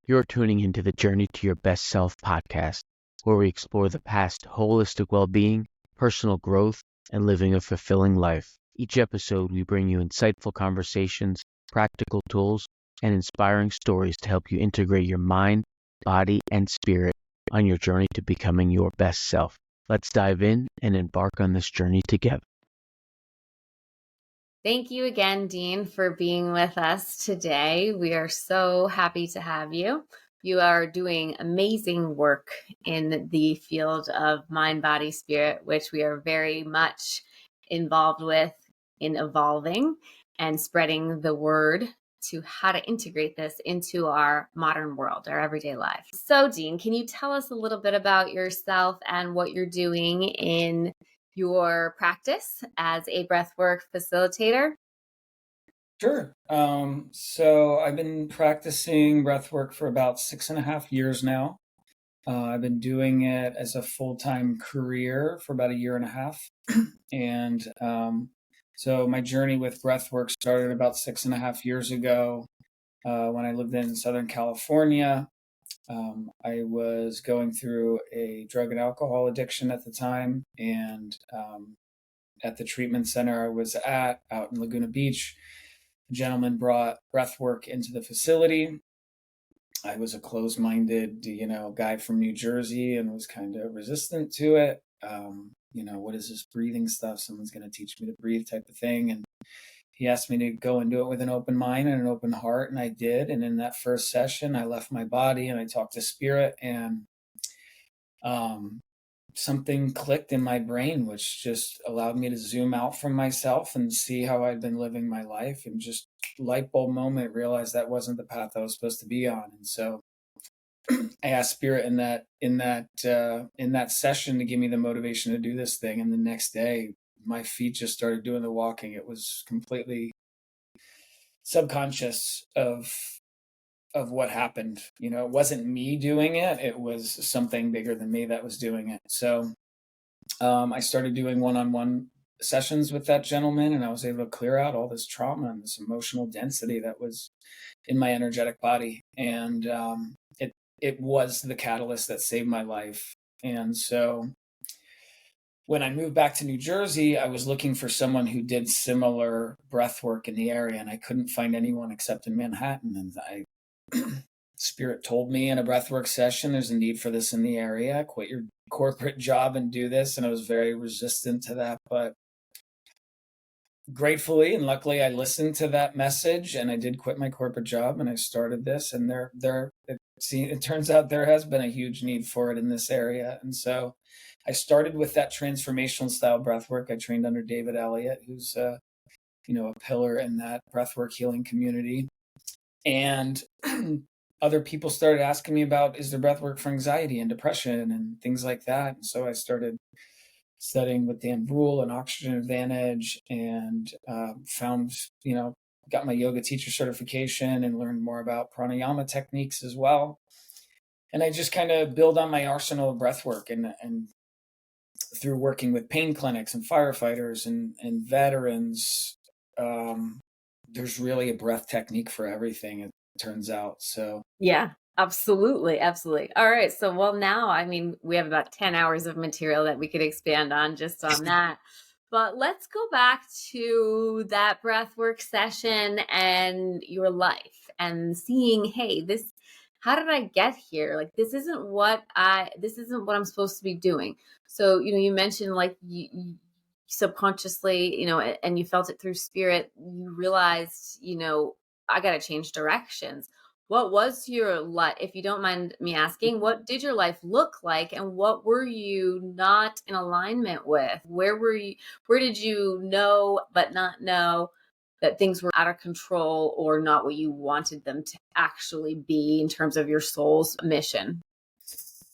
You're tuning into the Journey to Your Best Self podcast, where we explore the past holistic well-being, personal growth, and living a fulfilling life. Each episode, we bring you insightful conversations, practical tools, and inspiring stories to help you integrate your mind, body, and spirit on your journey to becoming your best self. Let's dive in and embark on this journey together. Thank you again, Dean, for being with us today. We are so happy to have you. You are doing amazing work in the field of mind, body, spirit, which we are very much involved with in evolving and spreading the word to how to integrate this into our modern world, our everyday life. So, Dean, can you tell us a little bit about yourself and what you're doing in your practice as a breathwork facilitator? Sure. So I've been practicing breathwork for about 6.5 years now. I've been doing it as a full-time career for about 1.5 years. And so my journey with breathwork started about 6.5 years ago when I lived in Southern California. I was going through a drug and alcohol addiction at the time, and at the treatment center I was at out in Laguna Beach, a gentleman brought breathwork into the facility. I was a closed-minded, guy from New Jersey and was kind of resistant to it. What is this breathing stuff? Someone's going to teach me to breathe type of thing. And he asked me to go and do it with an open mind and an open heart, and I did. And in that first session, I left my body and I talked to spirit, and something clicked in my brain, which just allowed me to zoom out from myself and see how I'd been living my life, and just light bulb moment, realized that wasn't the path I was supposed to be on. And so I asked spirit in that session to give me the motivation to do this thing. And the next day, my feet just started doing the walking. It was completely subconscious of what happened. It wasn't me doing it. It was something bigger than me that was doing it. So I started doing one-on-one sessions with that gentleman, and I was able to clear out all this trauma and this emotional density that was in my energetic body. And it was the catalyst that saved my life. And so when I moved back to New Jersey, I was looking for someone who did similar breath work in the area, and I couldn't find anyone except in Manhattan. And Spirit told me in a breathwork session, there's a need for this in the area. Quit your corporate job and do this. And I was very resistant to that. But gratefully and luckily, I listened to that message, and I did quit my corporate job and I started this. And it turns out there has been a huge need for it in this area. And so I started with that transformational style breathwork. I trained under David Elliott, who's a pillar in that breathwork healing community. And other people started asking me about, is there breathwork for anxiety and depression and things like that? And so I started studying with Dan Brule and Oxygen Advantage, and got my yoga teacher certification and learned more about pranayama techniques as well. And I just kind of build on my arsenal of breathwork, and through working with pain clinics and firefighters and veterans, there's really a breath technique for everything, it turns out. So yeah, absolutely. All right, so now we have about 10 hours of material that we could expand on just on that. But let's go back to that breathwork session and your life, and seeing, hey, how did I get here? Like, this isn't what I'm supposed to be doing. So, you mentioned like you subconsciously, and you felt it through spirit, you realized, I got to change directions. What was your life, if you don't mind me asking, what did your life look like, and what were you not in alignment with? Where did you know but not know that things were out of control or not what you wanted them to actually be in terms of your soul's mission?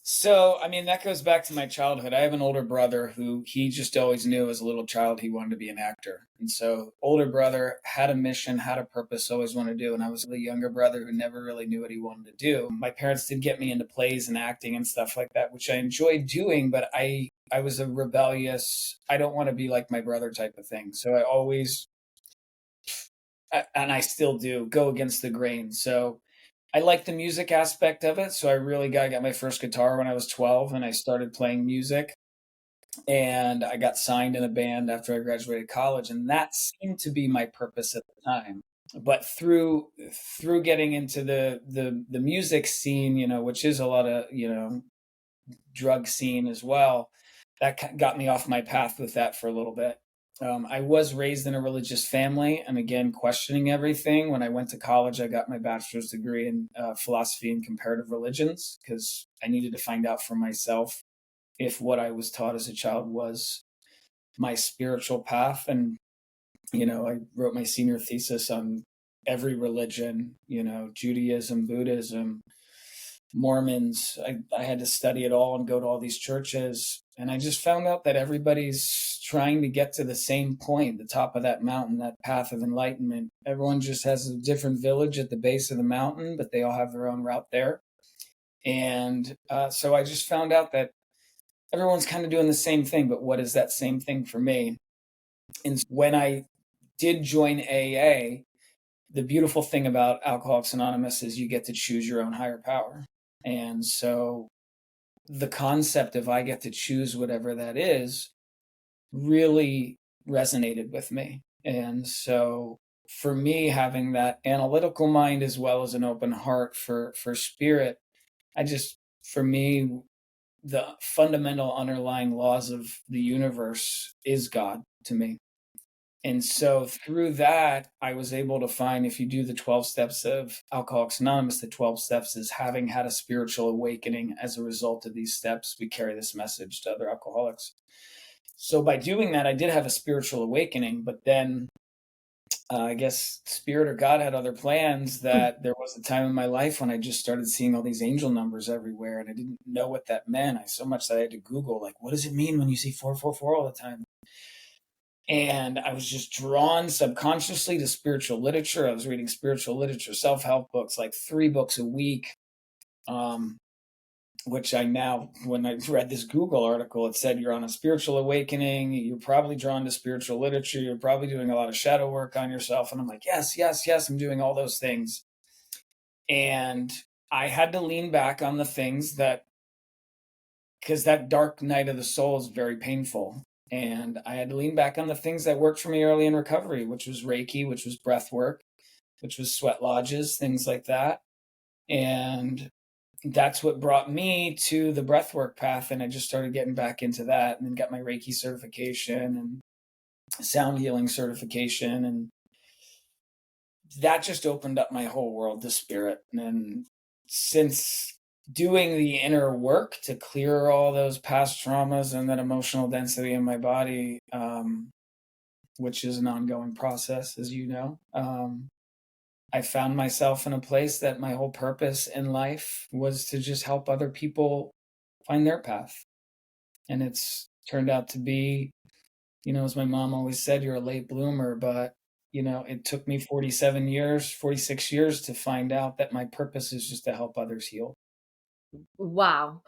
So, that goes back to my childhood. I have an older brother who he just always knew as a little child he wanted to be an actor. And so older brother had a mission, had a purpose, always wanted to do. And I was the younger brother who never really knew what he wanted to do. My parents did get me into plays and acting and stuff like that, which I enjoyed doing, but I was a rebellious, I don't want to be like my brother type of thing. So I always, and I still do, go against the grain. So I like the music aspect of it. So I got my first guitar when I was 12 and I started playing music. And I got signed in a band after I graduated college. And that seemed to be my purpose at the time. But through getting into the music scene, which is a lot of, drug scene as well, that got me off my path with that for a little bit. I was raised in a religious family and again, questioning everything. When I went to college, I got my bachelor's degree in philosophy and comparative religions because I needed to find out for myself if what I was taught as a child was my spiritual path. And, I wrote my senior thesis on every religion, Judaism, Buddhism, Mormons. I had to study it all and go to all these churches. And I just found out that everybody's trying to get to the same point, the top of that mountain, that path of enlightenment. Everyone just has a different village at the base of the mountain, but they all have their own route there. And so I just found out that everyone's kind of doing the same thing, but what is that same thing for me? And when I did join AA, the beautiful thing about Alcoholics Anonymous is you get to choose your own higher power. And so the concept of I get to choose whatever that is really resonated with me. And so for me, having that analytical mind as well as an open heart for spirit, for me, the fundamental underlying laws of the universe is God to me. And so through that, I was able to find, if you do the 12 steps of Alcoholics Anonymous, the 12 steps is having had a spiritual awakening as a result of these steps. We carry this message to other alcoholics. So by doing that, I did have a spiritual awakening, but then I guess Spirit or God had other plans, that there was a time in my life when I just started seeing all these angel numbers everywhere and I didn't know what that meant. So much that I had to Google, like, what does it mean when you see 444 all the time? And I was just drawn subconsciously to spiritual literature. I was reading spiritual literature, self-help books, like 3 books a week, which when I read this Google article, it said you're on a spiritual awakening. You're probably drawn to spiritual literature. You're probably doing a lot of shadow work on yourself. And I'm like, yes, yes, yes, I'm doing all those things. And I had to lean back on the things because that dark night of the soul is very painful. And I had to lean back on the things that worked for me early in recovery, which was Reiki, which was breath work, which was sweat lodges, things like that. And that's what brought me to the breathwork path. And I just started getting back into that and then got my Reiki certification and sound healing certification. And that just opened up my whole world to spirit. And since doing the inner work to clear all those past traumas and that emotional density in my body, which is an ongoing process, as you know, I found myself in a place that my whole purpose in life was to just help other people find their path. And it's turned out to be, as my mom always said, you're a late bloomer, but it took me 46 years to find out that my purpose is just to help others heal. Wow.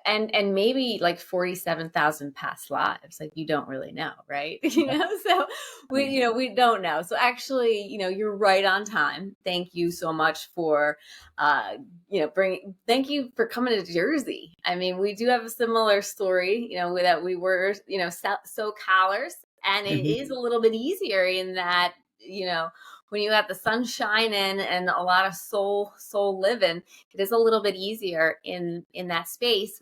And maybe like 47,000 past lives, like you don't really know, right? So we don't know. So actually, you're right on time. Thank you so much for, thank you for coming to Jersey. I mean, we do have a similar story, that we were, SoCalers, and it is a little bit easier in that, when you have the sun shining and a lot of soul living, it is a little bit easier in that space.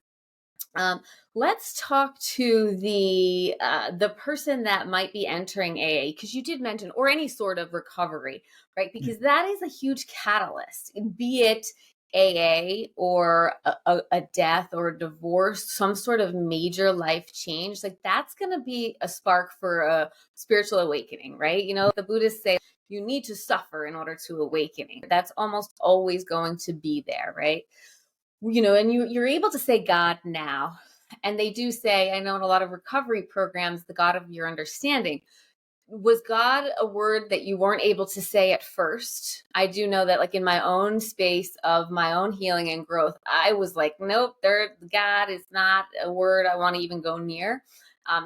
Let's talk to the person that might be entering AA, because you did mention, or any sort of recovery, right? Because that is a huge catalyst, be it AA or a death or a divorce, some sort of major life change. Like that's going to be a spark for a spiritual awakening, right? The Buddhists say you need to suffer in order to awakening. That's almost always going to be there, right? And you're able to say God now. And they do say, I know in a lot of recovery programs, the God of your understanding. Was God a word that you weren't able to say at first? I do know that, like in my own space of my own healing and growth, I was like, nope, God is not a word I want to even go near.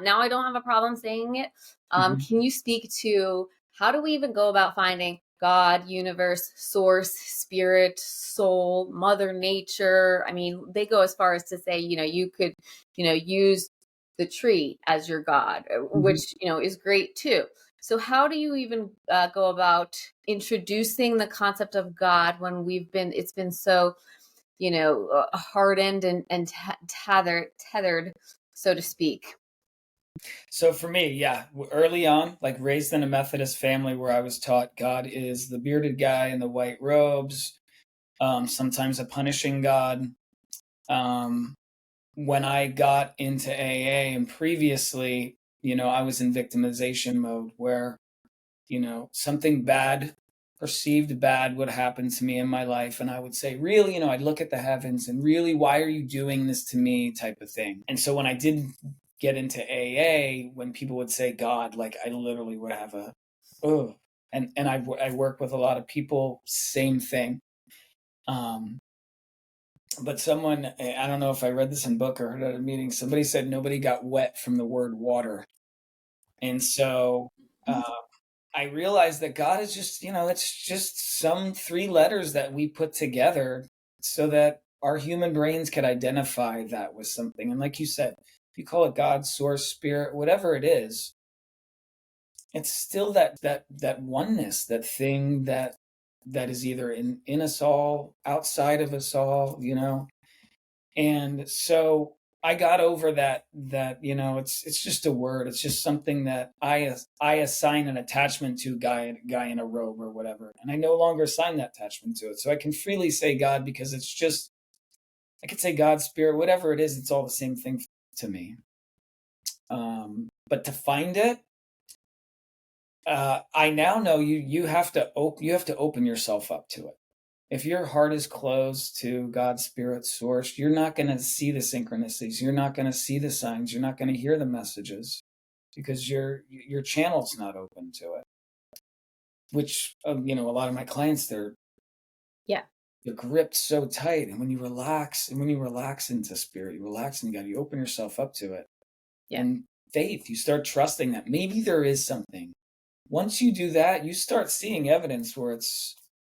Now I don't have a problem saying it. Can you speak to how do we even go about finding God, universe, source, spirit, soul, mother nature. I mean, they go as far as to say, you could, use the tree as your God, which, is great too. So how do you even go about introducing the concept of God when it's been so, hardened and tethered, so to speak? So for me, yeah, early on, like raised in a Methodist family where I was taught God is the bearded guy in the white robes, sometimes a punishing God. Um, when I got into AA and previously, I was in victimization mode where, something bad, perceived bad would happen to me in my life. And I would say, really, I'd look at the heavens and really, why are you doing this to me type of thing. And so when I did get into AA, when people would say God, like I literally would have oh, and I work with a lot of people, same thing. But someone, I don't know if I read this in book or heard at a meeting, somebody said nobody got wet from the word water. And so I realized that God is just, it's just some three letters that we put together so that our human brains could identify that with something. And like you said, if you call it God, source, spirit, whatever it is, it's still that oneness, that thing that is either in us all, outside of us all, And so I got over that it's just a word. It's just something that I assign an attachment to guy in a robe or whatever. And I no longer assign that attachment to it. So I can freely say God because it's just, I could say God, spirit, whatever it is, it's all the same thing to me. But to find it, I now know you have to open yourself up to it. If your heart is closed to God's spirit source, you're not going to see the synchronicities. You're not going to see the signs. You're not going to hear the messages because your channel's not open to it. Which, a lot of my clients, they're gripped so tight. And when you relax into spirit, you relax into God, you open yourself up to it. Yeah. And faith, you start trusting that maybe there is something. Once you do that, you start seeing evidence where it's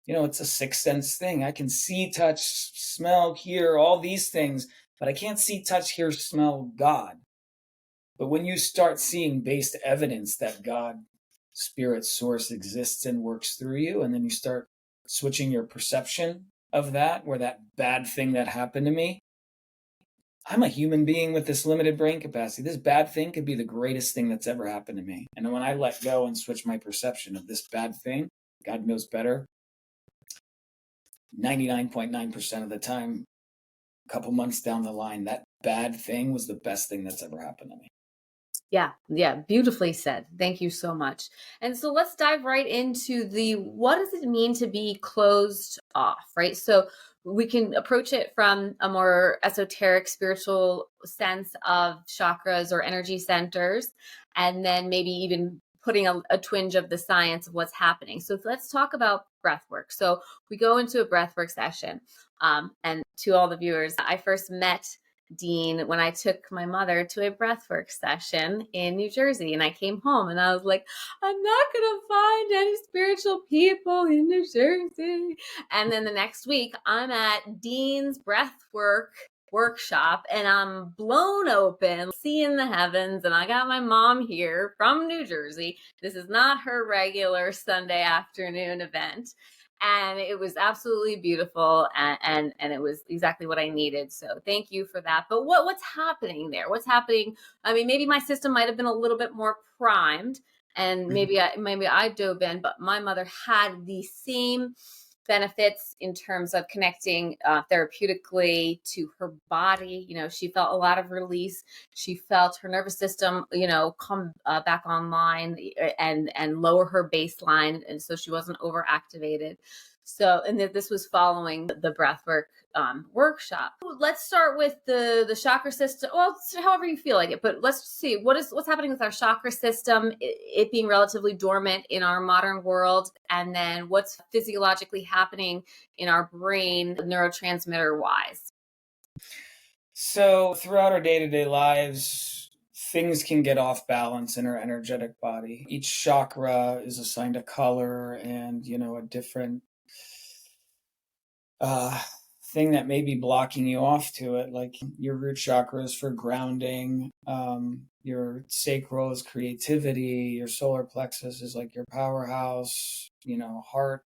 a sixth sense thing. I can see, touch, smell, hear, all these things, but I can't see, touch, hear, smell God. But when you start seeing based evidence that God, spirit, source exists and works through you, and then you start switching your perception of that, where that bad thing that happened to me, I'm a human being with this limited brain capacity. This bad thing could be the greatest thing that's ever happened to me. And when I let go and switch my perception of this bad thing, God knows better, 99.9% of the time, a couple months down the line, that bad thing was the best thing that's ever happened to me. Yeah, beautifully said. Thank you so much. And so let's dive right into what does it mean to be closed off, right? So we can approach it from a more esoteric spiritual sense of chakras or energy centers, and then maybe even putting a twinge of the science of what's happening. So let's talk about breathwork. So we go into a breathwork session. And to all the viewers, I first met Dean when I took my mother to a breathwork session in New Jersey, and I came home and I was like, I'm not gonna find any spiritual people in New Jersey. And then the next week I'm at Dean's breathwork workshop and I'm blown open, seeing the heavens, and I got my mom here from New Jersey. This is not her regular Sunday afternoon event. And it was absolutely beautiful, and it was exactly what I needed. So thank you for that. But what's happening there? What's happening? I mean, maybe my system might have been a little bit more primed, and maybe I dove in, but my mother had the same benefits in terms of connecting therapeutically to her body. She felt a lot of release. She felt her nervous system, come back online and lower her baseline, and so she wasn't overactivated. So, and this was following the breathwork workshop. Let's start with the chakra system. Well, however you feel like it, but let's see what's happening with our chakra system, it being relatively dormant in our modern world, and then what's physiologically happening in our brain, neurotransmitter wise. So throughout our day-to-day lives, things can get off balance in our energetic body. Each chakra is assigned a color and, a different thing that may be blocking you off to it. Like your root chakra is for grounding, your sacral is creativity, your solar plexus is like your powerhouse, heart.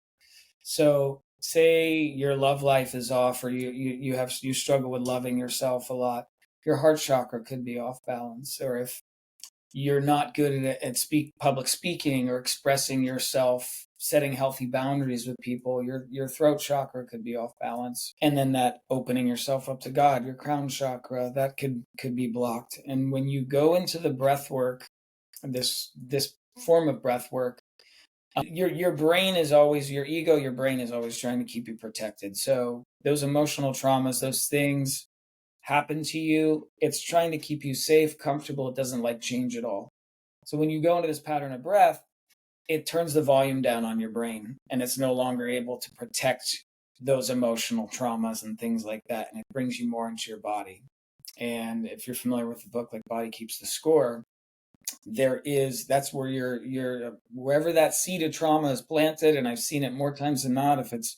So say your love life is off, or you struggle with loving yourself a lot, your heart chakra could be off balance. Or if you're not good at public speaking or expressing yourself, setting healthy boundaries with people, your throat chakra could be off balance. And then that opening yourself up to God, your crown chakra, that could be blocked. And when you go into the breath work, this form of breath work, your brain is always, your ego, your brain is always trying to keep you protected. So those emotional traumas, those things happen to you, it's trying to keep you safe, comfortable. It doesn't like change at all. So when you go into this pattern of breath, it turns the volume down on your brain, and it's no longer able to protect those emotional traumas and things like that. And it brings you more into your body. And if you're familiar with the book, like Body Keeps the Score, that's where you're wherever that seed of trauma is planted. And I've seen it more times than not. If it's,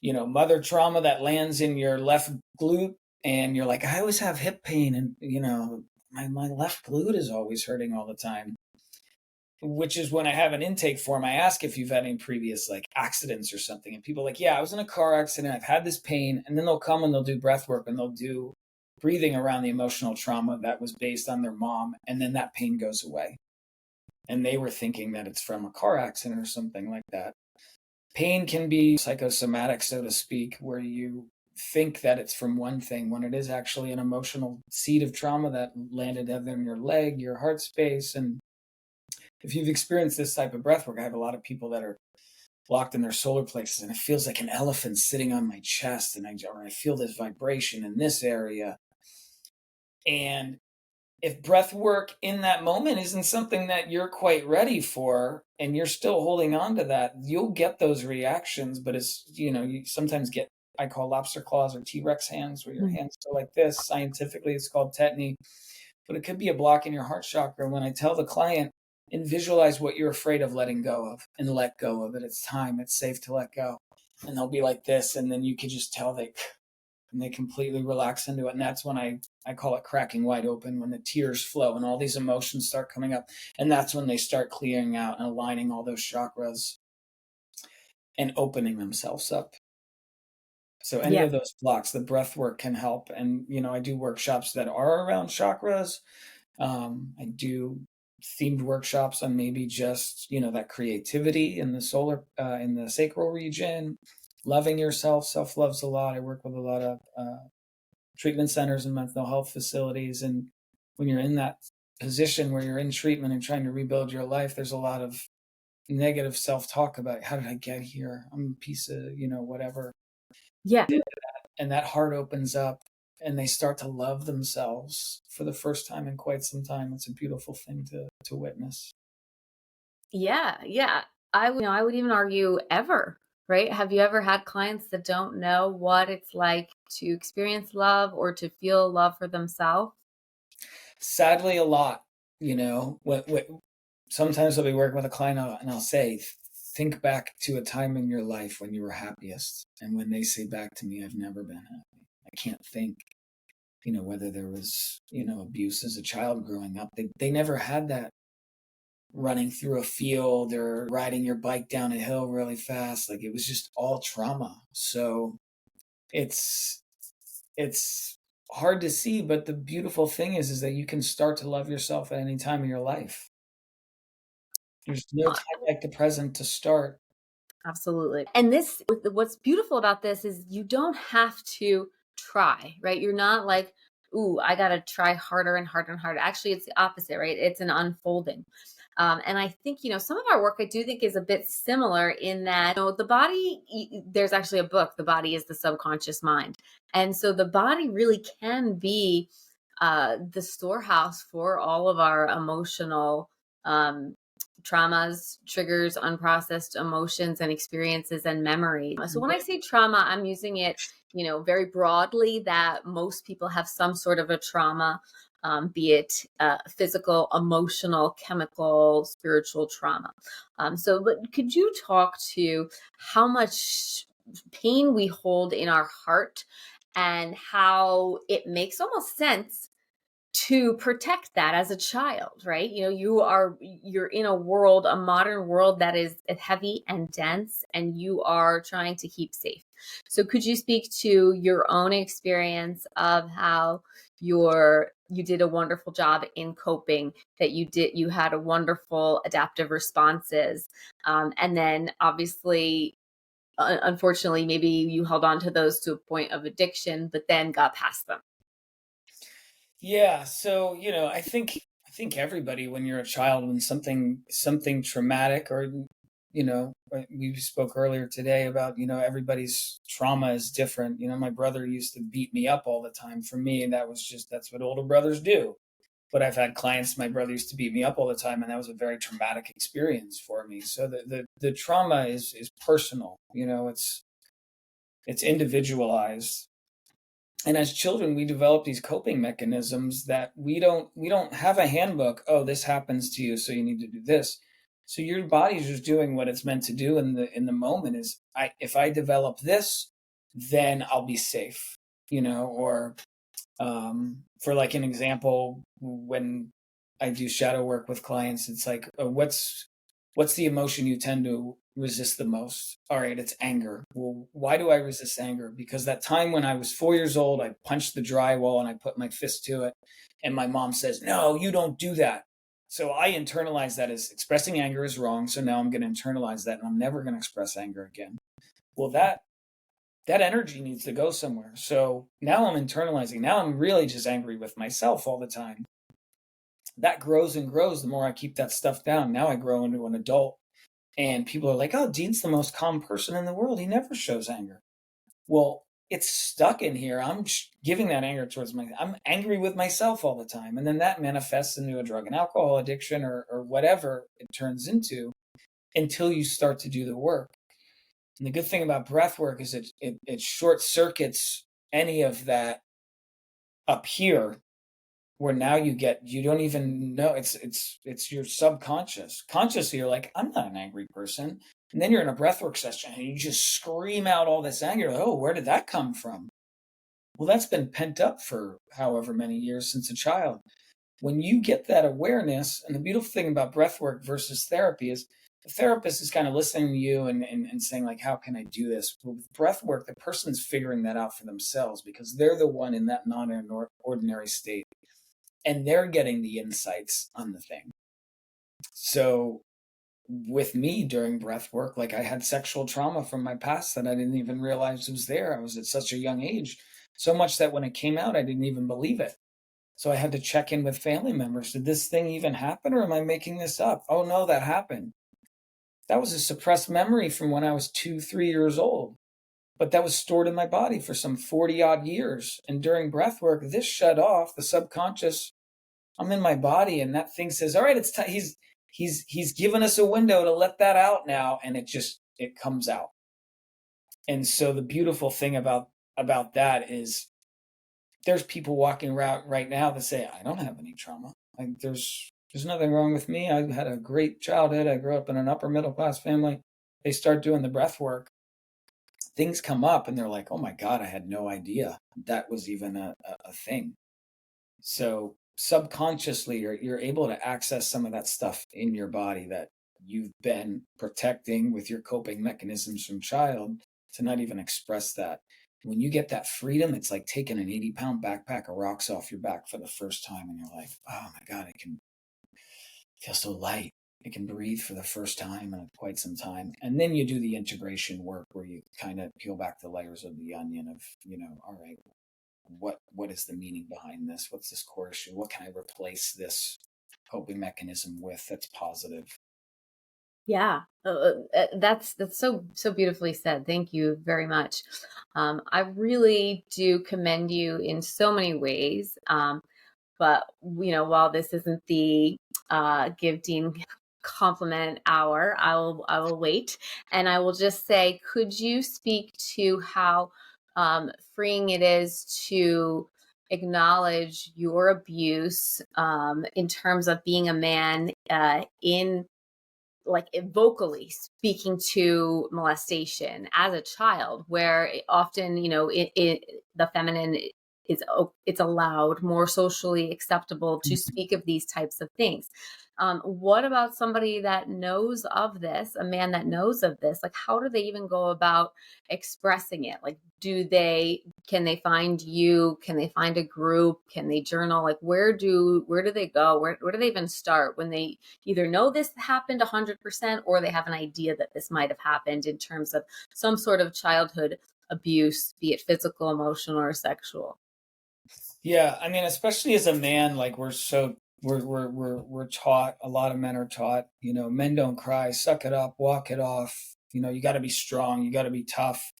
mother trauma that lands in your left glute, and you're like, I always have hip pain, and my left glute is always hurting all the time. Which is when I have an intake form, I ask if you've had any previous like accidents or something. And people are like, yeah, I was in a car accident, I've had this pain. And then they'll come and they'll do breath work, and they'll do breathing around the emotional trauma that was based on their mom. And then that pain goes away. And they were thinking that it's from a car accident or something like that. Pain can be psychosomatic, so to speak, where you think that it's from one thing when it is actually an emotional seed of trauma that landed either in your leg, your heart space. And if you've experienced this type of breath work, I have a lot of people that are locked in their solar plexus, and it feels like an elephant sitting on my chest, and I feel this vibration in this area. And if breath work in that moment isn't something that you're quite ready for, and you're still holding on to that, you'll get those reactions. But it's, you sometimes get, I call lobster claws or T-Rex hands, where your hands are like this. Scientifically, it's called tetany. But it could be a block in your heart chakra. When I tell the client, and visualize what you're afraid of letting go of, and let go of it. It's time. It's safe to let go. And they'll be like this. And then you can just tell they completely relax into it. And that's when I call it cracking wide open, when the tears flow and all these emotions start coming up. And that's when they start clearing out and aligning all those chakras and opening themselves up. So any of those blocks, the breath work can help. And, I do workshops that are around chakras. I do themed workshops on maybe just, that creativity in the solar, in the sacral region, loving yourself. Self-love's a lot. I work with a lot of treatment centers and mental health facilities. And when you're in that position where you're in treatment and trying to rebuild your life, there's a lot of negative self-talk about, how did I get here? I'm a piece of, whatever. Yeah. And that heart opens up, and they start to love themselves for the first time in quite some time. It's a beautiful thing to witness. Yeah. I would even argue ever, right? Have you ever had clients that don't know what it's like to experience love or to feel love for themselves? Sadly, a lot. Sometimes I'll be working with a client, and I'll say, think back to a time in your life when you were happiest. And when they say back to me, I've never been happy. I can't think, whether there was, abuse as a child growing up. They never had that. Running through a field or riding your bike down a hill really fast. Like, it was just all trauma. So it's hard to see, but the beautiful thing is that you can start to love yourself at any time in your life. There's no time like the present to start. Absolutely. And what's beautiful about this is you don't have to try, right? You're not like, ooh, I got to try harder and harder and harder. Actually, it's the opposite, right? It's an unfolding. And I think, some of our work I do think is a bit similar in that, the body, there's actually a book, The Body is the Subconscious Mind. And so the body really can be the storehouse for all of our emotional traumas, triggers, unprocessed emotions and experiences and memories. So when I say trauma, I'm using it, very broadly, that most people have some sort of a trauma. be it physical, emotional, chemical, spiritual trauma. But could you talk to how much pain we hold in our heart and how it makes almost sense to protect that as a child, right? You're in a world, a modern world that is heavy and dense, and you are trying to keep safe. So could you speak to your own experience of how you did a wonderful job in coping, that you had a wonderful adaptive responses, and then obviously, unfortunately, maybe you held on to those to a point of addiction, but then got past them. Yeah, so I think everybody, when you're a child, when something traumatic, or we spoke earlier today about everybody's trauma is different. My brother used to beat me up all the time. For me, that's what older brothers do. But I've had clients, my brother used to beat me up all the time, and that was a very traumatic experience for me. So the trauma is personal. It's individualized. And as children, we develop these coping mechanisms that we don't have a handbook. Oh, this happens to you, so you need to do this. So your body's just doing what it's meant to do in the moment. If I develop this, then I'll be safe. Or for like an example, when I do shadow work with clients, it's like, what's the emotion you tend to resist the most? All right, it's anger. Well, why do I resist anger? Because that time when I was 4 years old, I punched the drywall and I put my fist to it, and my mom says, "No, you don't do that." So I internalize that as expressing anger is wrong. So now I'm going to internalize that, and I'm never going to express anger again. Well, that energy needs to go somewhere. So now I'm internalizing. Now I'm really just angry with myself all the time. That grows and grows the more I keep that stuff down. Now I grow into an adult, and people are like, "Oh, Dean's the most calm person in the world. He never shows anger." Well, it's stuck in here. I'm giving that anger towards I'm angry with myself all the time. And then that manifests into a drug and alcohol addiction, or whatever it turns into, until you start to do the work. And the good thing about breath work is it short circuits any of that up here, where now you don't even know, it's your subconscious. Consciously, you're like, I'm not an angry person. And then you're in a breathwork session and you just scream out all this anger. Like, oh, where did that come from? Well, that's been pent up for however many years since a child. When you get that awareness, and the beautiful thing about breathwork versus therapy is the therapist is kind of listening to you and saying, like, how can I do this? Well, with breathwork, the person's figuring that out for themselves, because they're the one in that non-ordinary state, and they're getting the insights on the thing. So with me during breath work, like, I had sexual trauma from my past that I didn't even realize was there. I was at such a young age, so much that when it came out, I didn't even believe it. So I had to check in with family members. Did this thing even happen, or am I making this up? Oh no, that happened. That was a suppressed memory from when I was 2, 3 years old. But that was stored in my body for some 40 odd years. And during breath work, this shut off the subconscious. I'm in my body, and that thing says, all right, it's time. He's given us a window to let that out now. And it comes out. And so the beautiful thing about that is there's people walking around right now that say, I don't have any trauma. Like, there's nothing wrong with me. I had a great childhood. I grew up in an upper middle class family. They start doing the breath work. Things come up and they're like, oh my God, I had no idea that was even a thing. So subconsciously, you're able to access some of that stuff in your body that you've been protecting with your coping mechanisms from child, to not even express that. When you get that freedom, it's like taking an 80-pound backpack of rocks off your back for the first time, and you're like, oh my God, it feels so light. It can breathe for the first time in quite some time. And then you do the integration work, where you kind of peel back the layers of the onion of, all right, what is the meaning behind this? What's this core issue? What can I replace this coping mechanism with that's positive? Yeah, that's so beautifully said. Thank you very much. I really do commend you in so many ways. But while this isn't the give Dean compliment hour, I will wait, and I will just say, could you speak to how freeing it is to acknowledge your abuse in terms of being a man in like vocally speaking to molestation as a child, where often, the feminine is, it's allowed, more socially acceptable to speak of these types of things. What about somebody that knows of this, a man that knows of this? Like, how do they even go about expressing it? Like, can they find you? Can they find a group? Can they journal? Like, where do they go? Where do they even start when they either know this happened 100% or they have an idea that this might have happened in terms of some sort of childhood abuse, be it physical, emotional, or sexual? Yeah, I mean, especially as a man, like we're taught, a lot of men are taught, men don't cry, suck it up, walk it off, you got to be strong, you got to be tough.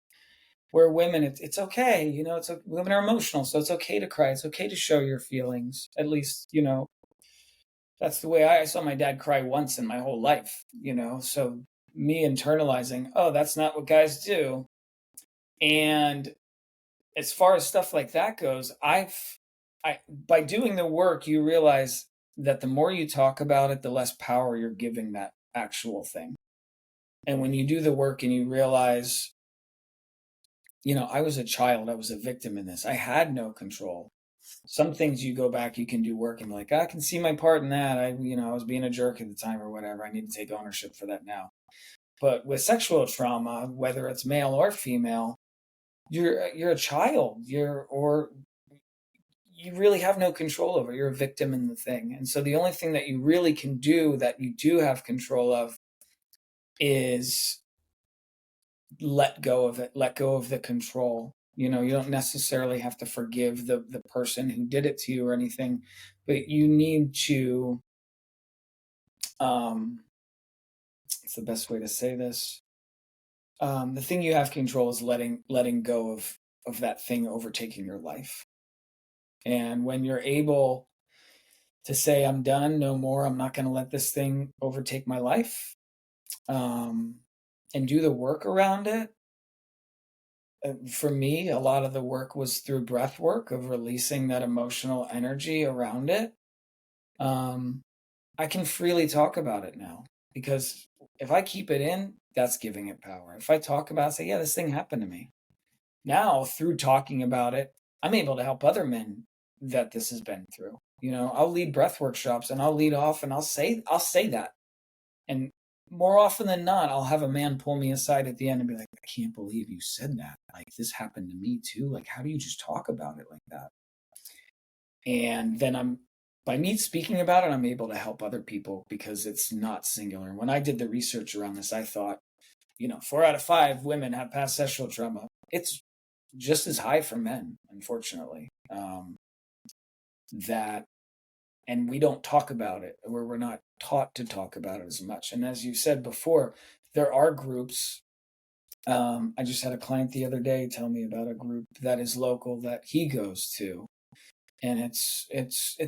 Where women, it's okay, women are emotional, so it's okay to cry, it's okay to show your feelings. At least, that's the way I saw my dad cry once in my whole life, so me internalizing, oh, that's not what guys do. And as far as stuff like that goes, by doing the work, you realize that the more you talk about it, the less power you're giving that actual thing. And when you do the work and you realize, I was a child, I was a victim in this, I had no control. Some things you go back, you can do work and be like, I can see my part in that. I was being a jerk at the time or whatever. I need to take ownership for that now. But with sexual trauma, whether it's male or female, you're a child, or you really have no control over. You're a victim in the thing. And so the only thing that you really can do that you do have control of is let go of it, let go of the control. You don't necessarily have to forgive the person who did it to you or anything, but you need to, it's the best way to say this. The thing you have control is letting go of that thing overtaking your life. And when you're able to say, I'm done, no more, I'm not going to let this thing overtake my life, and do the work around it. For me, a lot of the work was through breath work of releasing that emotional energy around it. I can freely talk about it now, because if I keep it in, that's giving it power. If I talk about it, say, yeah, this thing happened to me. Now, through talking about it, I'm able to help other men that this has been through. I'll lead breath workshops and I'll lead off and I'll say that. And more often than not, I'll have a man pull me aside at the end and be like, I can't believe you said that. Like, this happened to me too. Like, how do you just talk about it like that? And then by me speaking about it, I'm able to help other people because it's not singular. When I did the research around this, I thought, 4 out of 5 women have past sexual trauma. It's just as high for men, unfortunately. And we don't talk about it, or we're not taught to talk about it as much. And as you said before, there are groups. I just had a client the other day tell me about a group that is local that he goes to. And it's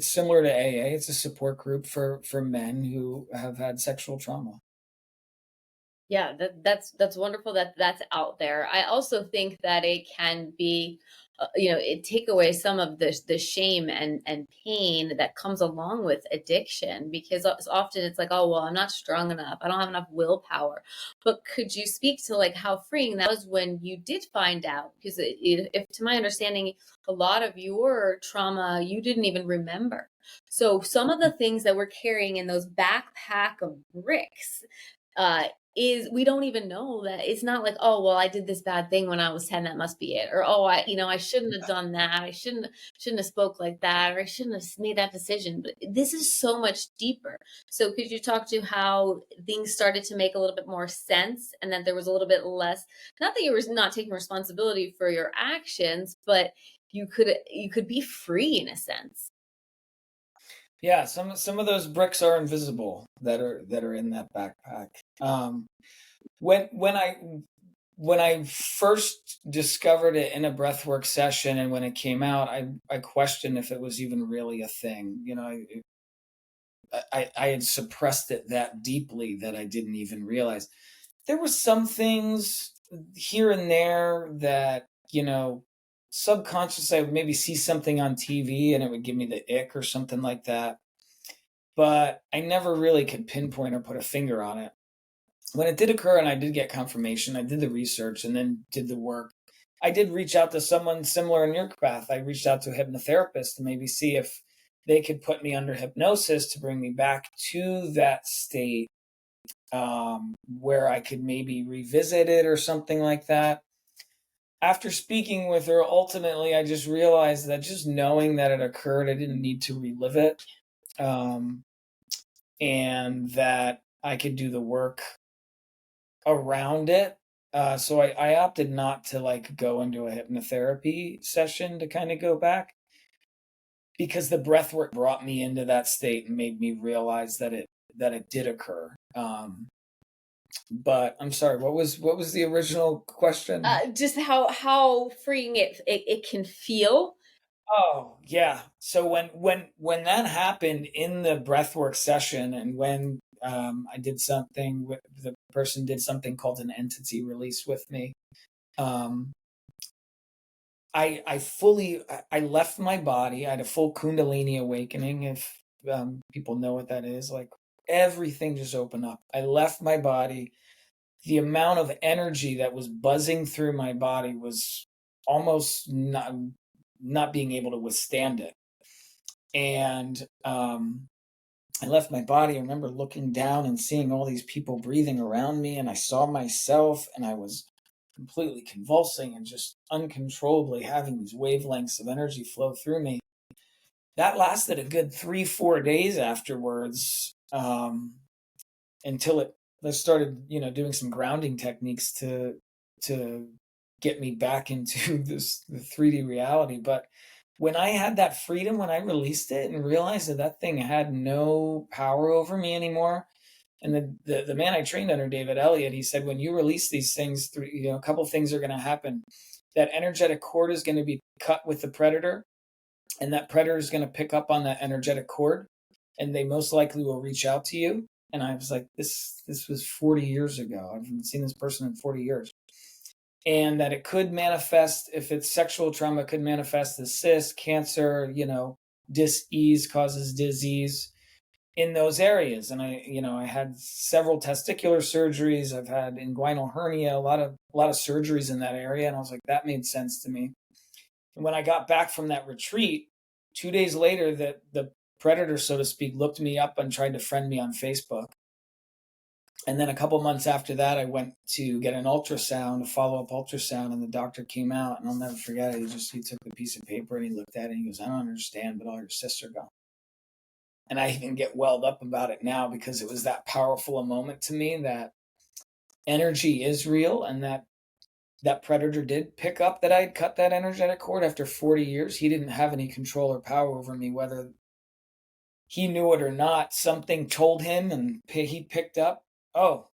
similar to AA. It's a support group for men who have had sexual trauma. Yeah, that's wonderful that that's out there. I also think that it can be, it take away some of the shame and pain that comes along with addiction, because often it's like, oh, well, I'm not strong enough, I don't have enough willpower. But could you speak to like how freeing that was when you did find out? Because if to my understanding, a lot of your trauma you didn't even remember. So some of the things that we're carrying in those backpack of bricks, is we don't even know that. It's not like, oh, well, I did this bad thing when I was 10, that must be it. Or, oh, I shouldn't have done that. I shouldn't have spoke like that, or I shouldn't have made that decision. But this is so much deeper. So could you talk to how things started to make a little bit more sense, and that there was a little bit less, not that you were not taking responsibility for your actions, but you could be free in a sense. Yeah, some of those bricks are invisible that are in that backpack. When I first discovered it in a breathwork session, and when it came out, I questioned if it was even really a thing. I had suppressed it that deeply that I didn't even realize. There were some things here and there that subconsciously I would maybe see something on TV and it would give me the ick or something like that. But I never really could pinpoint or put a finger on it. When it did occur and I did get confirmation, I did the research and then did the work. I did reach out to someone similar in your path. I reached out to a hypnotherapist to maybe see if they could put me under hypnosis to bring me back to that state, where I could maybe revisit it or something like that. After speaking with her, ultimately, I just realized that just knowing that it occurred, I didn't need to relive it, um, and that I could do the work around it. So I opted not to like go into a hypnotherapy session to kind of go back, because the breath work brought me into that state and made me realize that it did occur. But I'm sorry, what was the original question? Just how freeing it can feel. Oh yeah. So when that happened in the breathwork session, and when I did something with the person did something called an entity release with me, um, I left my body. I had a full Kundalini awakening. If people know what that is, like everything just opened up. I left my body. The amount of energy that was buzzing through my body was almost not being able to withstand it. And I left my body. I remember looking down and seeing all these people breathing around me, and I saw myself, and I was completely convulsing and just uncontrollably having these wavelengths of energy flow through me. That lasted a good 3-4 days afterwards, until I started, doing some grounding techniques to get me back into the 3D reality. But when I had that freedom, when I released it and realized that thing had no power over me anymore, and the man I trained under, David Elliott, he said, when you release these things, a couple things are going to happen. That energetic cord is going to be cut with the predator, and that predator is going to pick up on that energetic cord, and they most likely will reach out to you. And I was like, this was 40 years ago. I haven't seen this person in 40 years. And that it could manifest, if it's sexual trauma, it could manifest as cyst, cancer, dis-ease causes disease in those areas. And I had several testicular surgeries. I've had inguinal hernia, a lot of surgeries in that area. And I was like, that made sense to me. And when I got back from that retreat, 2 days later, the predator, so to speak, looked me up and tried to friend me on Facebook. And then a couple months after that, I went to get an ultrasound, a follow-up ultrasound, and the doctor came out, and I'll never forget it. He took the piece of paper and he looked at it and he goes, I don't understand, but all your cysts are gone. And I even get welled up about it now, because it was that powerful a moment to me, that energy is real, and that predator did pick up that I had cut that energetic cord after 40 years. He didn't have any control or power over me, whether he knew it or not. Something told him, and he picked up, oh,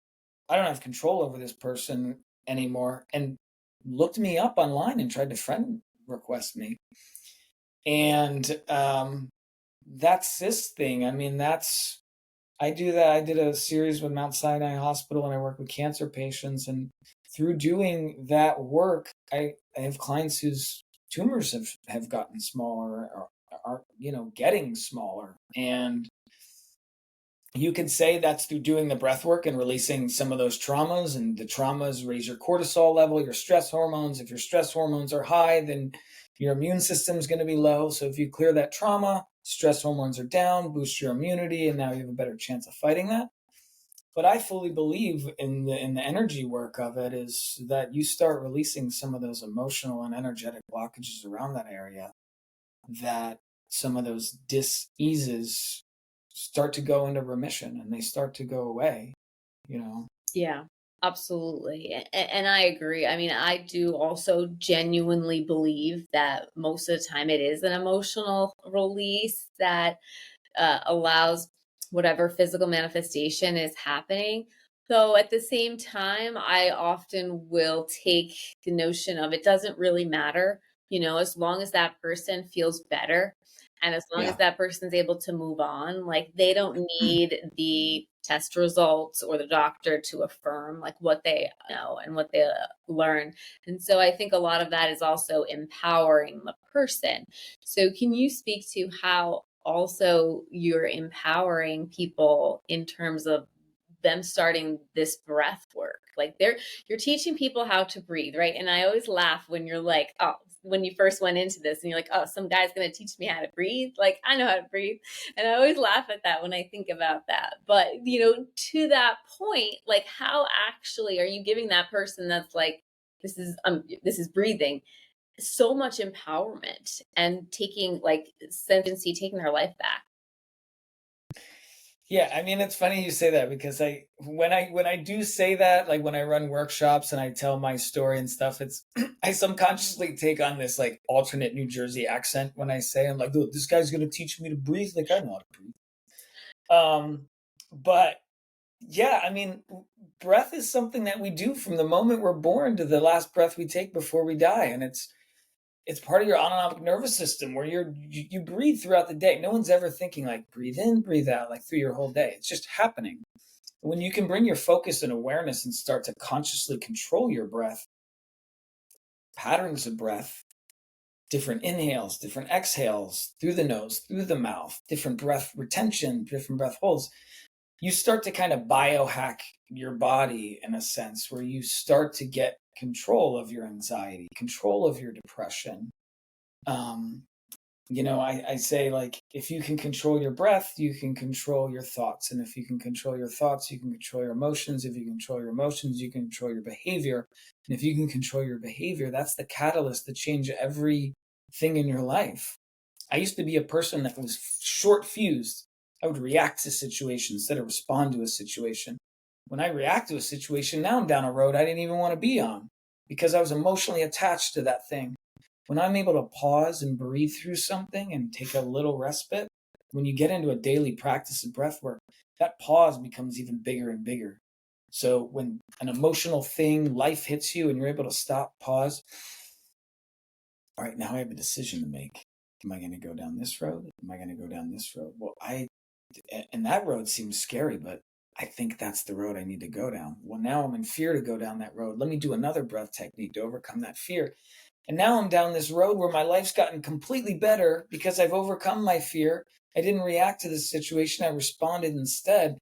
I don't have control over this person anymore, and looked me up online and tried to friend request me. And that cyst thing, I do that. I did a series with Mount Sinai Hospital, and I work with cancer patients. And through doing that work, I have clients whose tumors have gotten smaller, or are getting smaller. And you could say that's through doing the breath work and releasing some of those traumas. And the traumas raise your cortisol level, your stress hormones. If your stress hormones are high, then your immune system is going to be low. So if you clear that trauma, stress hormones are down, boost your immunity, and now you have a better chance of fighting that. But I fully believe in the energy work of it, is that you start releasing some of those emotional and energetic blockages around that area, that some of those dis-eases start to go into remission and they start to go away, Yeah, absolutely. And I agree. I mean, I do also genuinely believe that most of the time it is an emotional release that allows whatever physical manifestation is happening. Though at the same time, I often will take the notion of, it doesn't really matter, as long as that person feels better. And as long as Yeah. that person's able to move on, like they don't need the test results or the doctor to affirm like what they know and what they learn. And so I think a lot of that is also empowering the person. So can you speak to how also you're empowering people in terms of them starting this breath work? Like you're teaching people how to breathe, right? And I always laugh when you're like, oh, when you first went into this and you're like, oh, some guy's going to teach me how to breathe. Like, I know how to breathe. And I always laugh at that when I think about that. But, to that point, like how actually are you giving that person that's like, this is breathing, so much empowerment and taking like sentiency, taking their life back. Yeah, I mean, it's funny you say that because when I do say that, like when I run workshops and I tell my story and stuff, it's I subconsciously take on this like alternate New Jersey accent when I say, I'm like, "Dude, this guy's gonna teach me to breathe." Like I know how to breathe. But yeah, I mean, breath is something that we do from the moment we're born to the last breath we take before we die, and it's part of your autonomic nervous system where you breathe throughout the day. No one's ever thinking like breathe in, breathe out, like through your whole day. It's just happening. When you can bring your focus and awareness and start to consciously control your breath, patterns of breath, different inhales, different exhales, through the nose, through the mouth, different breath retention, different breath holds, you start to kind of biohack your body in a sense where you start to get control of your anxiety, control of your depression. Um, I say like, if you can control your breath, you can control your thoughts. And if you can control your thoughts, you can control your emotions. If you control your emotions, you can control your behavior. And if you can control your behavior, that's the catalyst to change everything in your life. I used to be a person that was short fused. I would react to situations instead of respond to a situation. When I react to a situation, now I'm down a road I didn't even want to be on because I was emotionally attached to that thing. When I'm able to pause and breathe through something and take a little respite, when you get into a daily practice of breath work, that pause becomes even bigger and bigger. So when an emotional thing, life hits you and you're able to stop, pause, all right, now I have a decision to make. Am I going to go down this road? Am I going to go down this road? Well, and that road seems scary, but I think that's the road I need to go down. Well, now I'm in fear to go down that road. Let me do another breath technique to overcome that fear. And now I'm down this road where my life's gotten completely better because I've overcome my fear. I didn't react to the situation. I responded instead.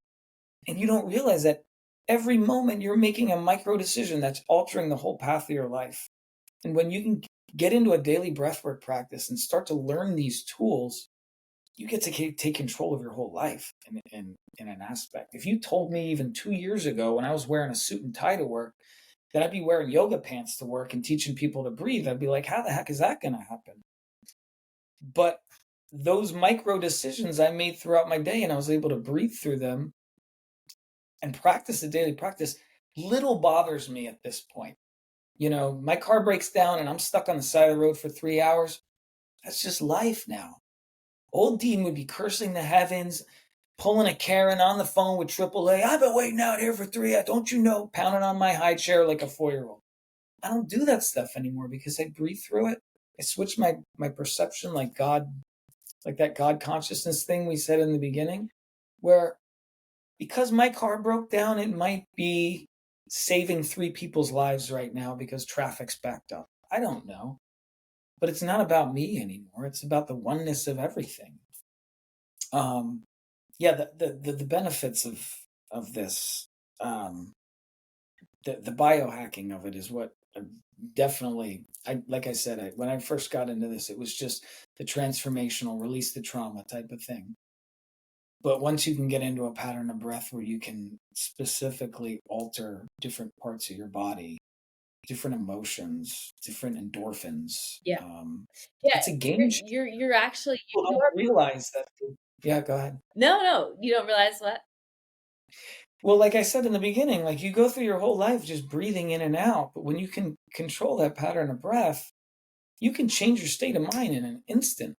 And you don't realize that every moment you're making a micro decision that's altering the whole path of your life. And when you can get into a daily breathwork practice and start to learn these tools, you get to take control of your whole life in an aspect. If you told me even 2 years ago when I was wearing a suit and tie to work that I'd be wearing yoga pants to work and teaching people to breathe, I'd be like, how the heck is that going to happen? But those micro decisions I made throughout my day and I was able to breathe through them and practice the daily practice, little bothers me at this point. My car breaks down and I'm stuck on the side of the road for 3 hours. That's just life now. Old Dean would be cursing the heavens, pulling a Karen on the phone with AAA. I've been waiting out here for 3 hours. Don't you know? Pounding on my high chair like a 4-year-old. I don't do that stuff anymore because I breathe through it. I switch my perception like God, like that God consciousness thing we said in the beginning, where because my car broke down, it might be saving 3 people's lives right now because traffic's backed up. I don't know. But it's not about me anymore. It's about the oneness of everything. The benefits of this, the biohacking of it is what definitely, like I said, when I first got into this, it was just the transformational, release the trauma type of thing. But once you can get into a pattern of breath where you can specifically alter different parts of your body, different emotions, different endorphins. Yeah. It's a game changer. You're actually, People don't realize that. Yeah, go ahead. No, you don't realize what? Well, like I said in the beginning, like you go through your whole life just breathing in and out, but when you can control that pattern of breath, you can change your state of mind in an instant.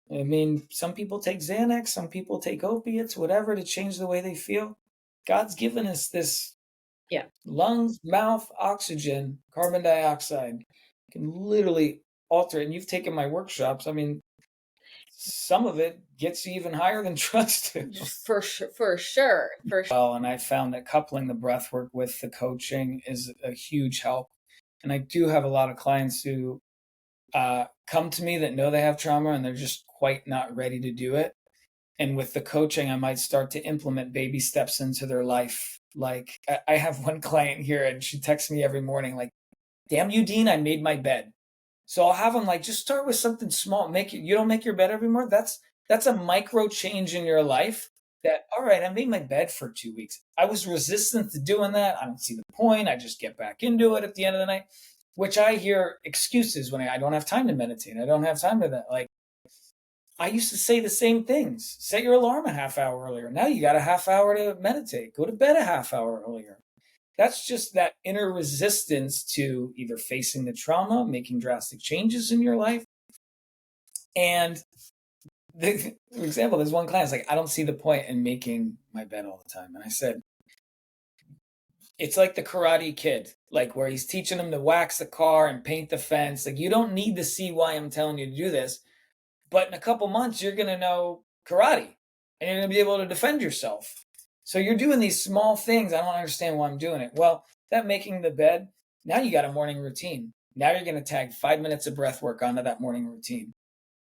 I mean, some people take Xanax, some people take opiates, whatever, to change the way they feel. God's given us this lungs, mouth, oxygen, carbon dioxide. You can literally alter it. And you've taken my workshops. I mean, some of it gets you even higher than drugs do. For sure. Well, and I found that coupling the breath work with the coaching is a huge help. And I do have a lot of clients who come to me that know they have trauma and they're just quite not ready to do it. And with the coaching, I might start to implement baby steps into their life. Like I have one client here and she texts me every morning like, damn you, Dean, I made my bed. So I'll have them like, just start with something small. You don't make your bed every morning. That's a micro change in your life that, all right, I made my bed for 2 weeks. I was resistant to doing that. I don't see the point. I just get back into it at the end of the night, which I hear excuses when I don't have time to meditate. I don't have time to that. Like I used to say the same things. Set your alarm a half hour earlier. Now you got a half hour to meditate. Go to bed a half hour earlier. That's just that inner resistance to either facing the trauma, making drastic changes in your life. And for example, there's one client, it's like, I don't see the point in making my bed all the time. And I said, it's like the Karate Kid, like where he's teaching him to wax the car and paint the fence. Like, you don't need to see why I'm telling you to do this. But in a couple months, you're going to know karate and you're going to be able to defend yourself. So you're doing these small things. I don't understand why I'm doing it. Well, that making the bed, now you got a morning routine. Now you're going to tag 5 minutes of breath work onto that morning routine.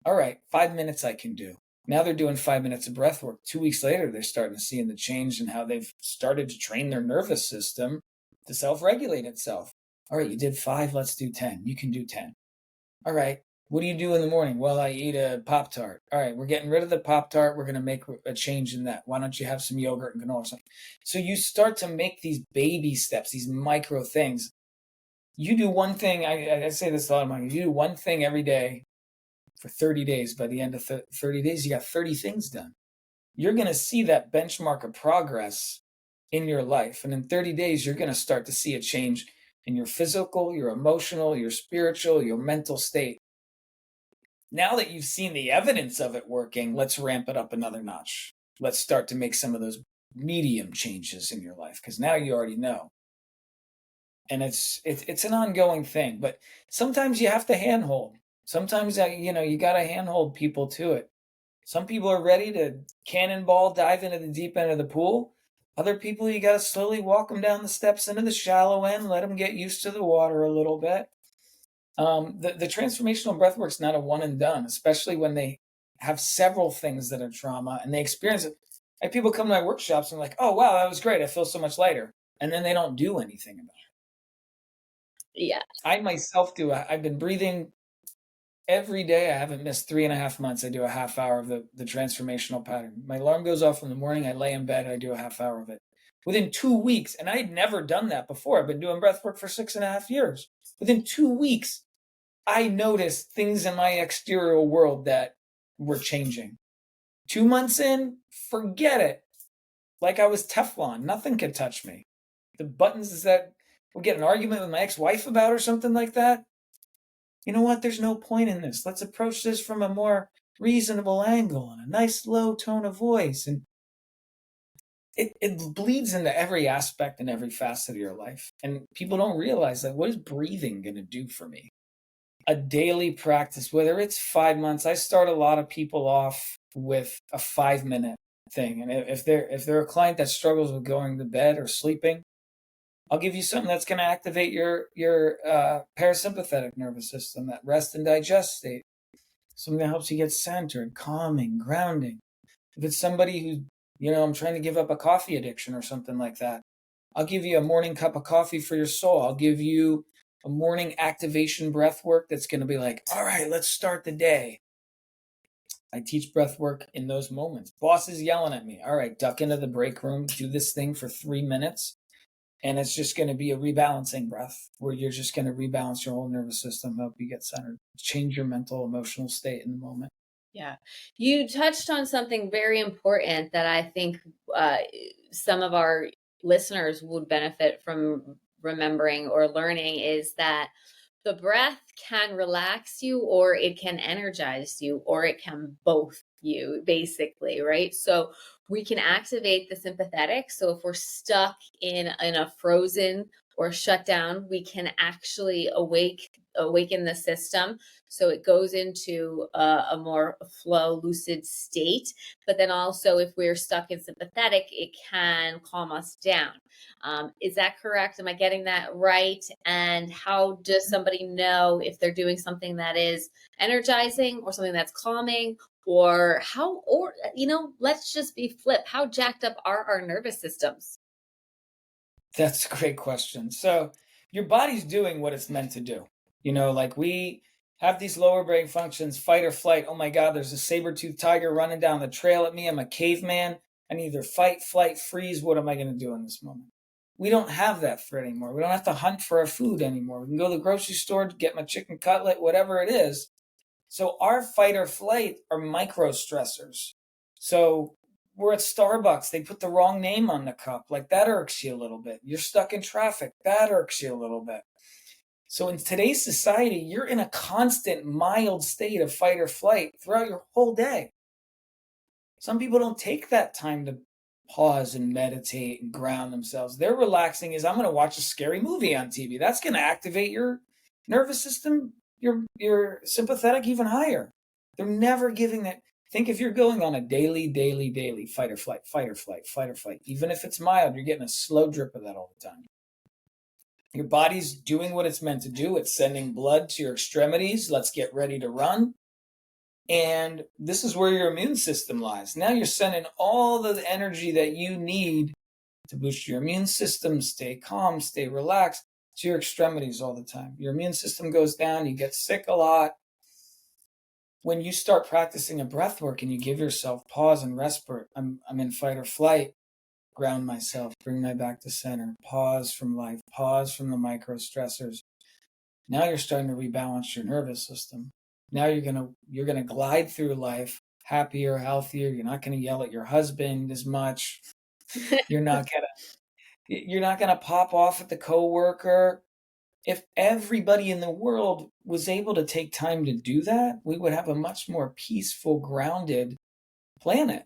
All right, 5 minutes I can do. Now they're doing 5 minutes of breath work. 2 weeks later, they're starting to see the change in how they've started to train their nervous system to self-regulate itself. All right, you did 5, let's do 10. You can do 10. All right, what do you do in the morning? Well, I eat a Pop-Tart. All right, we're getting rid of the Pop-Tart. We're going to make a change in that. Why don't you have some yogurt and granola or something? So you start to make these baby steps, these micro things. You do one thing. I say this a lot of my, you do one thing every day for 30 days. By the end of 30 days, you got 30 things done. You're going to see that benchmark of progress in your life. And in 30 days, you're going to start to see a change in your physical, your emotional, your spiritual, your mental state. Now that you've seen the evidence of it working, let's ramp it up another notch. Let's start to make some of those medium changes in your life because now you already know. And it's an ongoing thing, but sometimes you have to handhold. Sometimes you got to handhold people to it. Some people are ready to cannonball dive into the deep end of the pool. Other people, you got to slowly walk them down the steps into the shallow end, let them get used to the water a little bit. The transformational breathwork's not a one and done, especially when they have several things that are trauma and they experience it. Like people come to my workshops and like, oh, wow, that was great. I feel so much lighter. And then they don't do anything about it. Yeah. I myself do. I've been breathing every day. I haven't missed 3.5 months. I do a half hour of the transformational pattern. My alarm goes off in the morning. I lay in bed. I do a half hour of it. Within 2 weeks, and I'd never done that before. I've been doing breathwork for 6.5 years. Within 2 weeks, I noticed things in my exterior world that were changing. 2 months in, forget it. Like I was Teflon. Nothing could touch me. The buttons that we'll get an argument with my ex-wife about or something like that. You know what? There's no point in this. Let's approach this from a more reasonable angle and a nice low tone of voice. And it bleeds into every aspect and every facet of your life. And people don't realize that. What is breathing going to do for me? A daily practice, whether it's 5 months, I start a lot of people off with a 5-minute thing. And if they're a client that struggles with going to bed or sleeping, I'll give you something that's going to activate your parasympathetic nervous system, that rest and digest state. Something that helps you get centered, calming, grounding. If it's somebody who, I'm trying to give up a coffee addiction or something like that, I'll give you a morning cup of coffee for your soul. I'll give you a morning activation breath work that's going to be like, all right, let's start the day. I teach breath work in those moments. Boss is yelling at me. All right, duck into the break room, do this thing for 3 minutes. And it's just going to be a rebalancing breath where you're just going to rebalance your whole nervous system, help you get centered, change your mental, emotional state in the moment. Yeah. You touched on something very important that I think some of our listeners would benefit from remembering or learning is that the breath can relax you or it can energize you or it can both you basically, right? So we can activate the sympathetic. So if we're stuck in a frozen or shut down, we can actually awaken the system. So it goes into a more flow, lucid state. But then also, if we're stuck in sympathetic, it can calm us down. Is that correct? Am I getting that right? And how does somebody know if they're doing something that is energizing or something that's calming? Or let's just be flip. How jacked up are our nervous systems? That's a great question. So your body's doing what it's meant to do. Like we have these lower brain functions, fight or flight. Oh my God, there's a saber-toothed tiger running down the trail at me. I'm a caveman. I need either fight, flight, freeze. What am I going to do in this moment? We don't have that threat anymore. We don't have to hunt for our food anymore. We can go to the grocery store to get my chicken cutlet, whatever it is. So our fight or flight are micro stressors. So we're at Starbucks. They put the wrong name on the cup. Like that irks you a little bit. You're stuck in traffic. That irks you a little bit. So in today's society, you're in a constant mild state of fight or flight throughout your whole day. Some people don't take that time to pause and meditate and ground themselves. They're relaxing as I'm going to watch a scary movie on TV. That's going to activate your nervous system, your sympathetic even higher. They're never giving that. Think if you're going on a daily fight or flight, fight or flight, fight or flight. Even if it's mild, you're getting a slow drip of that all the time. Your body's doing what it's meant to do. It's sending blood to your extremities. Let's get ready to run. And this is where your immune system lies. Now you're sending all the energy that you need to boost your immune system, stay calm, stay relaxed, to your extremities all the time. Your immune system goes down, you get sick a lot. When you start practicing a breath work and you give yourself pause and respite, I'm in fight or flight, ground myself, bring my back to center, pause from life, pause from the micro stressors. Now you're starting to rebalance your nervous system. Now you're gonna glide through life happier, healthier. You're not gonna yell at your husband as much. You're not gonna pop off at the coworker. If everybody in the world was able to take time to do that, we would have a much more peaceful, grounded planet.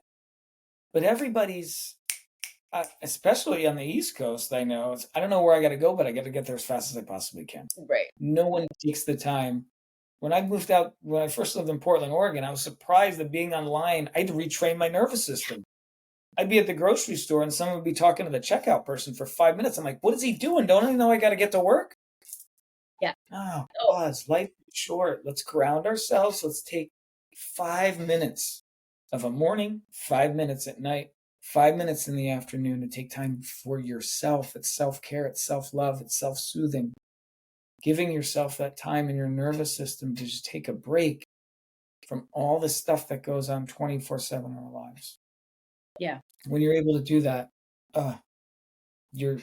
But everybody's, especially on the East Coast, I know, I don't know where I got to go, but I got to get there as fast as I possibly can. Right. No one takes the time. When I first lived in Portland, Oregon, I was surprised that being online, I had to retrain my nervous system. I'd be at the grocery store and someone would be talking to the checkout person for 5 minutes. I'm like, what is he doing? Don't I know I got to get to work? Yeah. Oh, pause. Life is short. Let's ground ourselves. Let's take 5 minutes of a morning, 5 minutes at night, 5 minutes in the afternoon to take time for yourself. It's self-care. It's self-love. It's self-soothing. Giving yourself that time in your nervous system to just take a break from all the stuff that goes on 24/7 in our lives. Yeah. When you're able to do that, your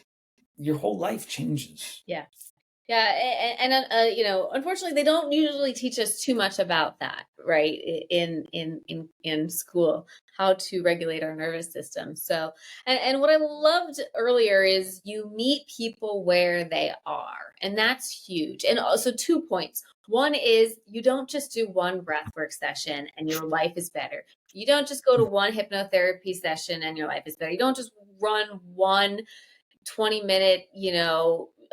whole life changes. Yeah. Yeah, and unfortunately, they don't usually teach us too much about that, right? In school, how to regulate our nervous system. So, and what I loved earlier is you meet people where they are, and that's huge. And also 2 points. One is you don't just do one breathwork session and your life is better. You don't just go to one hypnotherapy session and your life is better. You don't just run one 20-minute,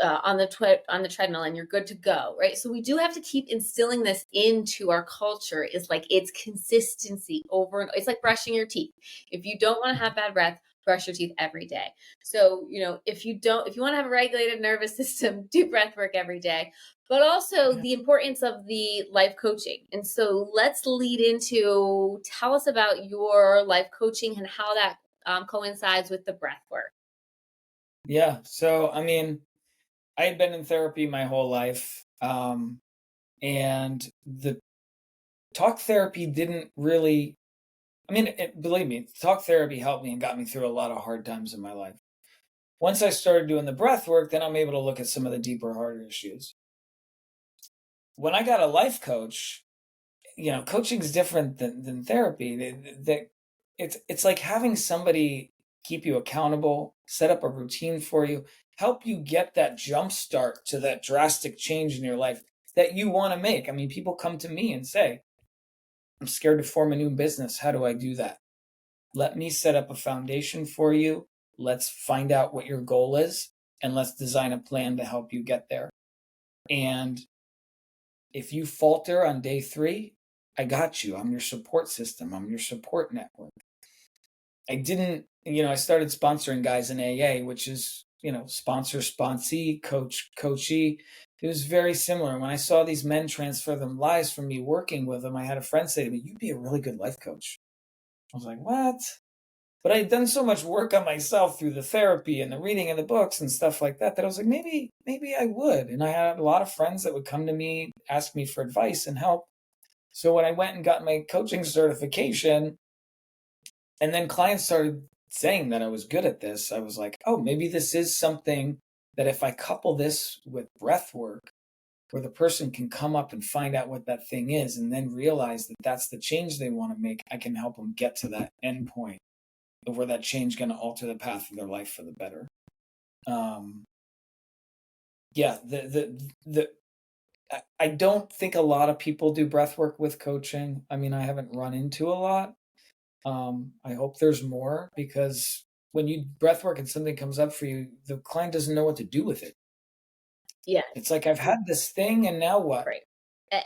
on the treadmill and you're good to go, right? So we do have to keep instilling this into our culture. Is like it's consistency over and it's like brushing your teeth. If you don't want to have bad breath, brush your teeth every day. So, if you want to have a regulated nervous system, do breath work every day. But also the importance of the life coaching. And so let's lead into, tell us about your life coaching and how that coincides with the breath work. Yeah. So, I had been in therapy my whole life. And the talk therapy didn't really, believe me, talk therapy helped me and got me through a lot of hard times in my life. Once I started doing the breath work, then I'm able to look at some of the deeper, harder issues. When I got a life coach, coaching is different than therapy. It's like having somebody keep you accountable, set up a routine for you, help you get that jump start to that drastic change in your life that you want to make. People come to me and say, I'm scared to form a new business. How do I do that? Let me set up a foundation for you. Let's find out what your goal is. and let's design a plan to help you get there. And if you falter on day 3, I got you. I'm your support system. I'm your support network. I started sponsoring guys in AA, which is, sponsor, sponsee, coach, coachee. It was very similar. When I saw these men transfer their lives from me working with them, I had a friend say to me, "You'd be a really good life coach." I was like, "What?" But I had done so much work on myself through the therapy and the reading of the books and stuff like that, that I was like, maybe I would. And I had a lot of friends that would come to me, ask me for advice and help. So when I went and got my coaching certification, and then clients started saying that I was good at this, I was like, oh, maybe this is something that if I couple this with breath work, where the person can come up and find out what that thing is and then realize that that's the change they want to make, I can help them get to that end point of where that change is going to alter the path of their life for the better. I don't think a lot of people do breath work with coaching. I mean, I haven't run into a lot. I hope there's more, because when you breath work and something comes up for you, the client doesn't know what to do with it. Yeah. It's like, I've had this thing and now what? Right.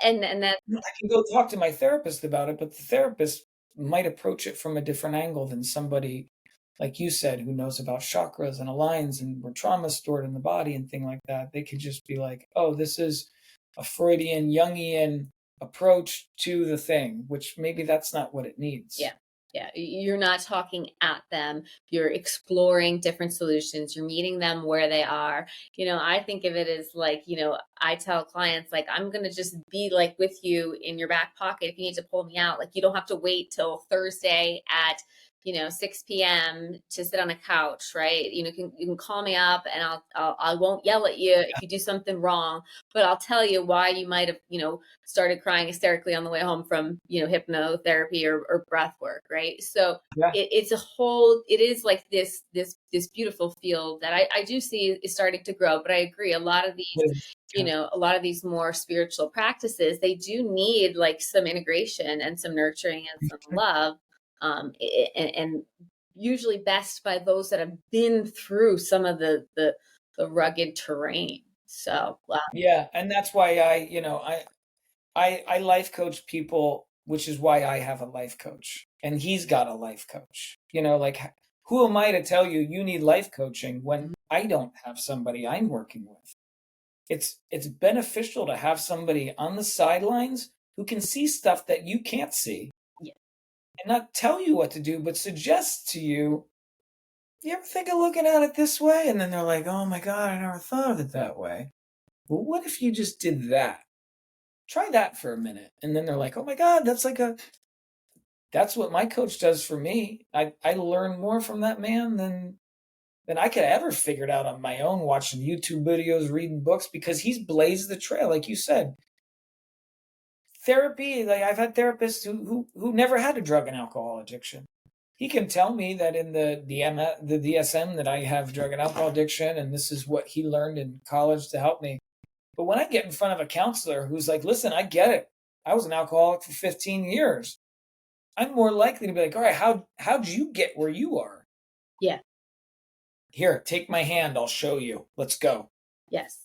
And that I can go talk to my therapist about it, but the therapist might approach it from a different angle than somebody, like you said, who knows about chakras and aligns and where trauma is stored in the body and thing like that. They could just be like, oh, this is a Freudian, Jungian approach to the thing, which maybe that's not what it needs. Yeah. Yeah, you're not talking at them. You're exploring different solutions. You're meeting them where they are. I think of it as like, I tell clients, like, I'm going to just be like with you in your back pocket. If you need to pull me out, like, you don't have to wait till Thursday at 6 p.m. to sit on a couch, right? You can call me up and I won't yell at you if you do something wrong, but I'll tell you why you might have, started crying hysterically on the way home from, hypnotherapy or breath work, right? So Yeah. it is like this beautiful field that I do see is starting to grow, but I agree. A lot of these, a lot of these more spiritual practices, they do need like some integration and some nurturing and some love. And usually best by those that have been through some of the rugged terrain. So yeah, and that's why I life coach people, which is why I have a life coach, and he's got a life coach. Like, who am I to tell you you need life coaching when I don't have somebody I'm working with? It's beneficial to have somebody on the sidelines who can see stuff that you can't see. And not tell you what to do, but suggest to you, you ever think of looking at it this way? And then they're like, oh my God, I never thought of it that way. Well, what if you just did that? Try that for a minute. And then they're like, oh my God, that's what my coach does for me. I learn more from that man than I could ever figure it out on my own, watching YouTube videos, reading books, because he's blazed the trail, like you said. Therapy, like, I've had therapists who never had a drug and alcohol addiction. He can tell me that in the DSM that I have drug and alcohol addiction, and this is what he learned in college to help me. But when I get in front of a counselor who's like, listen, I get it. I was an alcoholic for 15 years. I'm more likely to be like, all right, how'd you get where you are? Yeah. Here, take my hand. I'll show you. Let's go. Yes.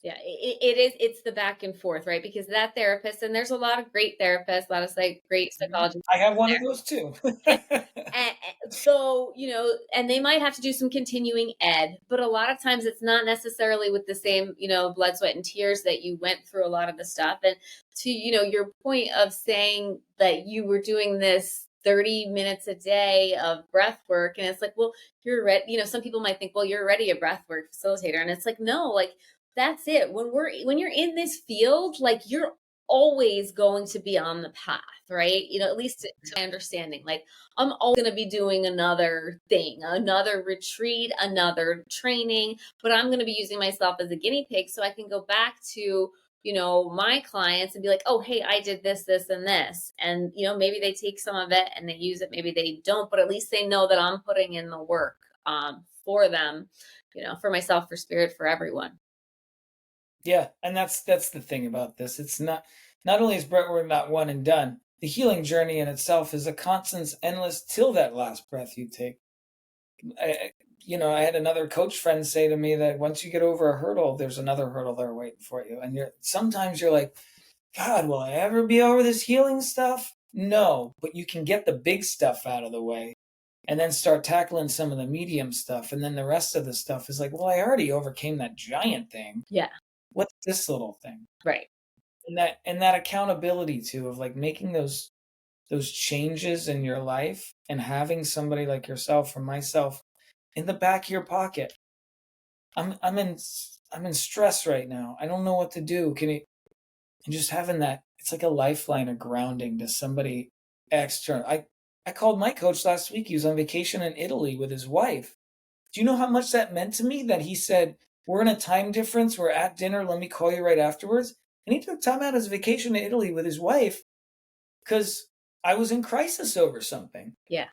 Yeah, it's the back and forth, right? Because that therapist, and there's a lot of great therapists, a lot of great psychologists. I have one of those too. and so, and they might have to do some continuing ed, but a lot of times it's not necessarily with the same, blood, sweat, and tears that you went through a lot of the stuff. And to, your point of saying that you were doing this 30 minutes a day of breath work, and it's like, well, you're ready. Some people might think, well, you're already a breath work facilitator. And it's like, no, like, that's it. When you're in this field, like, you're always going to be on the path, right? At least to my understanding, like, I'm always going to be doing another thing, another retreat, another training, but I'm going to be using myself as a guinea pig so I can go back to, my clients and be like, oh, hey, I did this, this, and this. And, maybe they take some of it and they use it. Maybe they don't, but at least they know that I'm putting in the work for them, for myself, for spirit, for everyone. Yeah, and that's the thing about this. It's not only is breathwork not one and done, the healing journey in itself is a constant, endless, till that last breath you take. I had another coach friend say to me that once you get over a hurdle, there's another hurdle there waiting for you. And sometimes you're like, God, will I ever be over this healing stuff? No, but you can get the big stuff out of the way and then start tackling some of the medium stuff. And then the rest of the stuff is like, well, I already overcame that giant thing. Yeah. What's this little thing? Right. And that accountability too, of like making those changes in your life and having somebody like yourself or myself in the back of your pocket. I'm in stress right now. I don't know what to do. And just having that, it's like a lifeline of grounding to somebody external. I called my coach last week. He was on vacation in Italy with his wife. Do you know how much that meant to me? That he said, we're in a time difference. We're at dinner. Let me call you right afterwards. And he took time out of his vacation in Italy with his wife because I was in crisis over something. Yeah.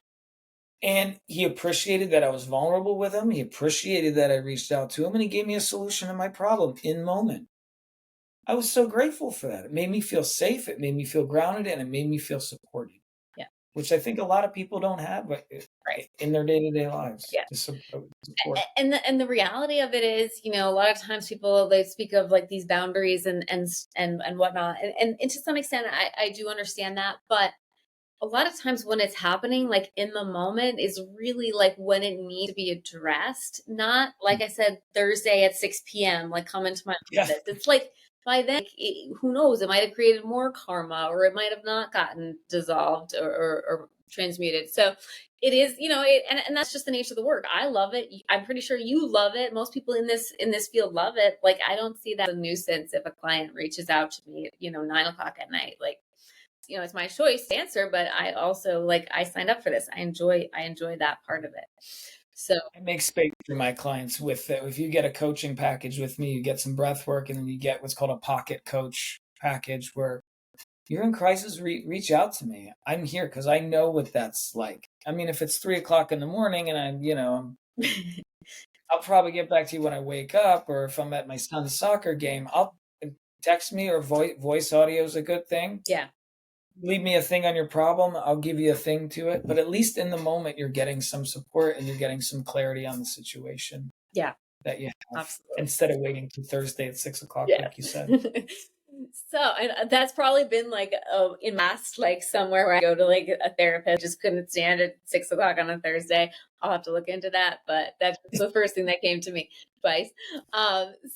And he appreciated that I was vulnerable with him. He appreciated that I reached out to him, and he gave me a solution to my problem in moment. I was so grateful for that. It made me feel safe. It made me feel grounded, and it made me feel supported. Yeah. Which I think a lot of people don't have in their day-to-day lives. Yeah. To support. And the reality of it is, a lot of times people, they speak of like these boundaries and whatnot. And to some extent, I do understand that. But a lot of times when it's happening, like in the moment, is really like when it needs to be addressed. Not, like I said, Thursday at 6 p.m., like come into my office. It's like by then, who knows? It might have created more karma, or it might have not gotten dissolved or transmuted. So it is, and that's just the nature of the work. I love it. I'm pretty sure you love it. Most people in this field love it. Like, I don't see that as a nuisance if a client reaches out to me at 9:00 at night. Like, it's my choice to answer, but I also I signed up for this. I enjoy that part of it. So I make space for my clients with it. If you get a coaching package with me, you get some breath work, and then you get what's called a pocket coach package where you're in crisis, reach out to me. I'm here because I know what that's like. I mean, if it's 3:00 in the morning and I'll probably get back to you when I wake up, or if I'm at my son's soccer game, I'll text me, or voice audio is a good thing. Yeah. Leave me a thing on your problem. I'll give you a thing to it. But at least in the moment, you're getting some support and you're getting some clarity on the situation. Yeah. That you have. Absolutely. Instead of waiting till Thursday at 6:00, like you said. So, and that's probably been in mass, somewhere where I go to a therapist, just couldn't stand it at 6:00 on a Thursday. I'll have to look into that, but that's the first thing that came to me twice.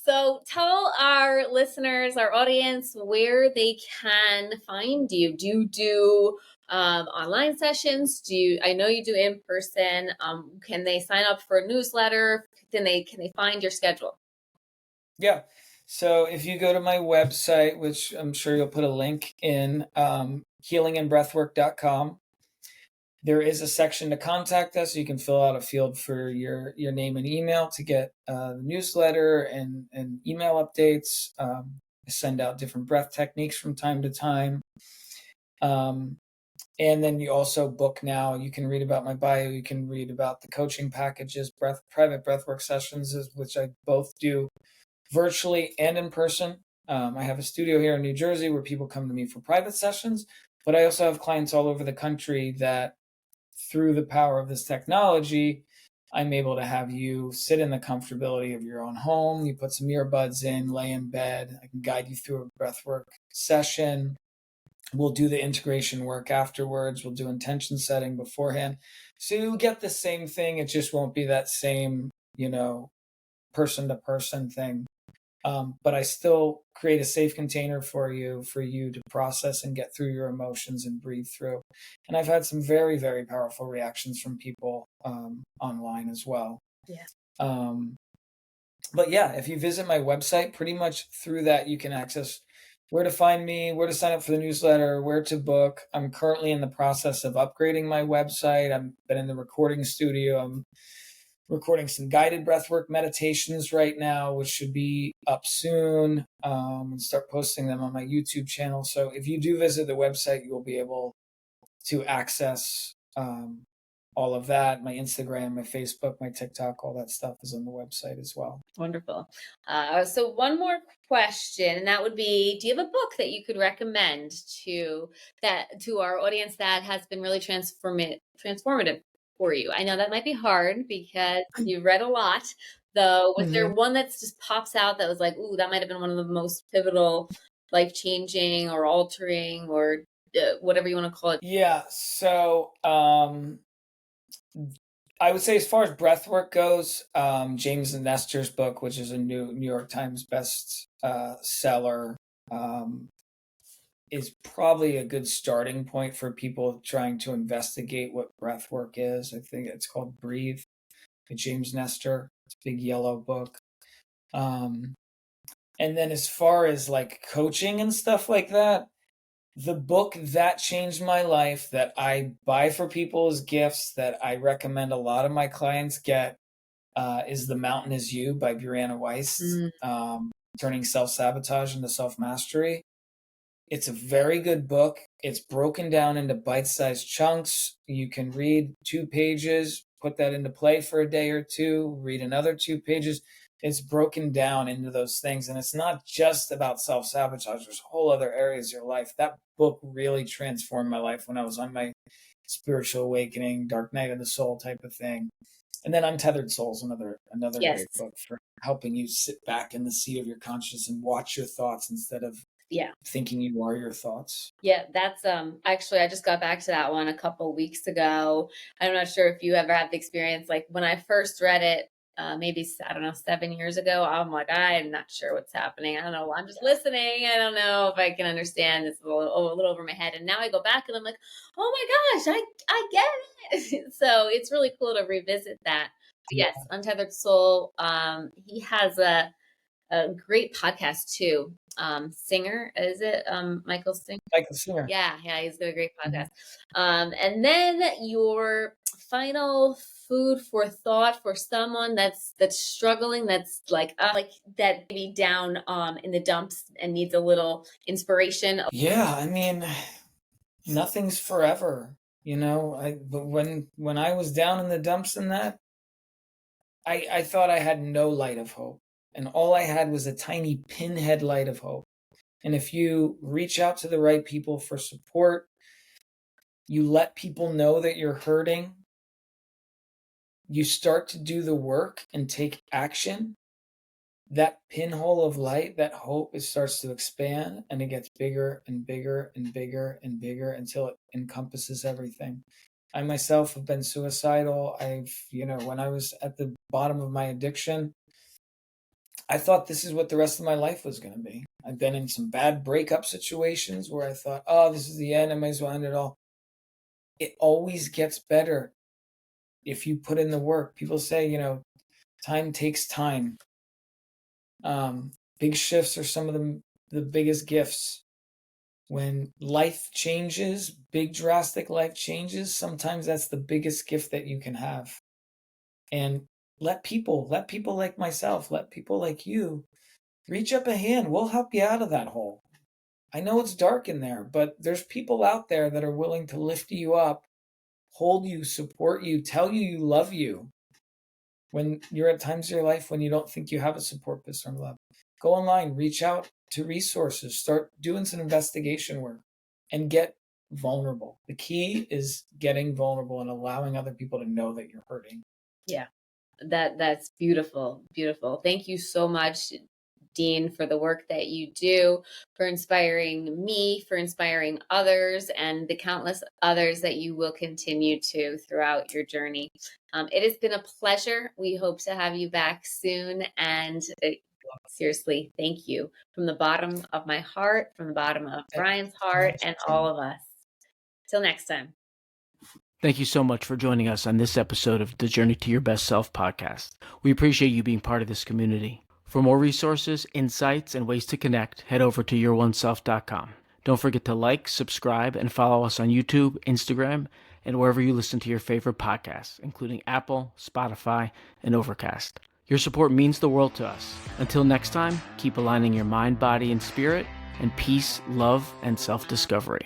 So tell our listeners, our audience, where they can find you. Do you do online sessions? I know you do in person? Can they sign up for a newsletter? Can they find your schedule? Yeah. So if you go to my website, which I'm sure you'll put a link in, healingandbreathwork.com, there is a section to contact us. You can fill out a field for your name and email to get the newsletter and email updates. I send out different breath techniques from time to time. And then you also book now. You can read about my bio. You can read about the coaching packages, private breathwork sessions, which I both do virtually and in person. I have a studio here in New Jersey where people come to me for private sessions, but I also have clients all over the country that, through the power of this technology, I'm able to have you sit in the comfortability of your own home. You put some earbuds in, lay in bed. I can guide you through a breathwork session. We'll do the integration work afterwards. We'll do intention setting beforehand. So you'll get the same thing. It just won't be that same, person-to-person thing. But I still create a safe container for you to process and get through your emotions and breathe through. And I've had some very, very powerful reactions from people online as well. Yeah. But yeah, if you visit my website, pretty much through that you can access where to find me, where to sign up for the newsletter, where to book. I'm currently in the process of upgrading my website. I've been in the recording studio. I'm recording some guided breathwork meditations right now, which should be up soon, and start posting them on my YouTube channel. So if you do visit the website, you will be able to access all of that. My Instagram, my Facebook, my TikTok, all that stuff is on the website as well. Wonderful. So one more question, and that would be, do you have a book that you could recommend to our audience that has been really transformative for you? I know that might be hard because you've read a lot, though. Was there one that just pops out that was like, ooh, that might have been one of the most pivotal, life-changing or altering or whatever you want to call it? Yeah. So I would say as far as breathwork goes, James Nestor's book, which is a New York Times best seller, is probably a good starting point for people trying to investigate what breathwork is. I think it's called Breathe by James Nestor. It's a big yellow book. And then as far as like coaching and stuff like that, the book that changed my life, that I buy for people as gifts, that I recommend a lot of my clients get, is The Mountain Is You by Brianna Weiss, turning self-sabotage into self-mastery. It's a very good book. It's broken down into bite-sized chunks. You can read 2 pages, put that into play for a day or two, read another 2 pages. It's broken down into those things. And it's not just about self-sabotage. There's whole other areas of your life. That book really transformed my life when I was on my spiritual awakening, dark night of the soul type of thing. And then Untethered Souls, another great book for helping you sit back in the seat of your consciousness and watch your thoughts instead of thinking you are your thoughts. Yeah, that's actually I just got back to that one a couple weeks ago. I'm not sure if you ever had the experience, like when I first read it, maybe, I don't know, 7 years ago, I'm like, I'm not sure what's happening. I don't know. I'm just listening. I don't know if I can understand. It's a little over my head. And now I go back and I'm like, oh my gosh, I get it. So it's really cool to revisit that. But yes, Untethered Soul. He has a great podcast too. Singer, is it Michael Singer? Michael Singer. Yeah, he's got a great podcast. And then your final food for thought for someone that's struggling, that's like that maybe down in the dumps and needs a little inspiration. Yeah, I mean, nothing's forever, but when I was down in the dumps in that, I thought I had no light of hope. And all I had was a tiny pinhead light of hope. And if you reach out to the right people for support, you let people know that you're hurting, you start to do the work and take action, that pinhole of light, that hope, it starts to expand and it gets bigger and bigger and bigger and bigger until it encompasses everything. I myself have been suicidal. When I was at the bottom of my addiction, I thought this is what the rest of my life was going to be. I've been in some bad breakup situations where I thought, oh, this is the end. I might as well end it all. It always gets better if you put in the work. People say, time takes time. Big shifts are some of the biggest gifts. When life changes, big drastic life changes, sometimes that's the biggest gift that you can have. And let people like myself, let people like you reach up a hand. We'll help you out of that hole. I know it's dark in there, but there's people out there that are willing to lift you up, hold you, support you, tell you love you when you're at times of your life when you don't think you have a support system. Love. Go online, reach out to resources, start doing some investigation work, and get vulnerable. The key is getting vulnerable and allowing other people to know that you're hurting. Yeah, that's beautiful. Beautiful. Thank you so much, Dean, for the work that you do, for inspiring me, for inspiring others, and the countless others that you will continue to throughout your journey. It has been a pleasure. We hope to have you back soon. And seriously, thank you from the bottom of my heart, from the bottom of Brian's heart, and all of us. Till next time. Thank you so much for joining us on this episode of the Journey to Your Best Self podcast. We appreciate you being part of this community. For more resources, insights, and ways to connect, head over to youroneself.com. Don't forget to like, subscribe, and follow us on YouTube, Instagram, and wherever you listen to your favorite podcasts, including Apple, Spotify, and Overcast. Your support means the world to us. Until next time, keep aligning your mind, body, and spirit, and peace, love, and self-discovery.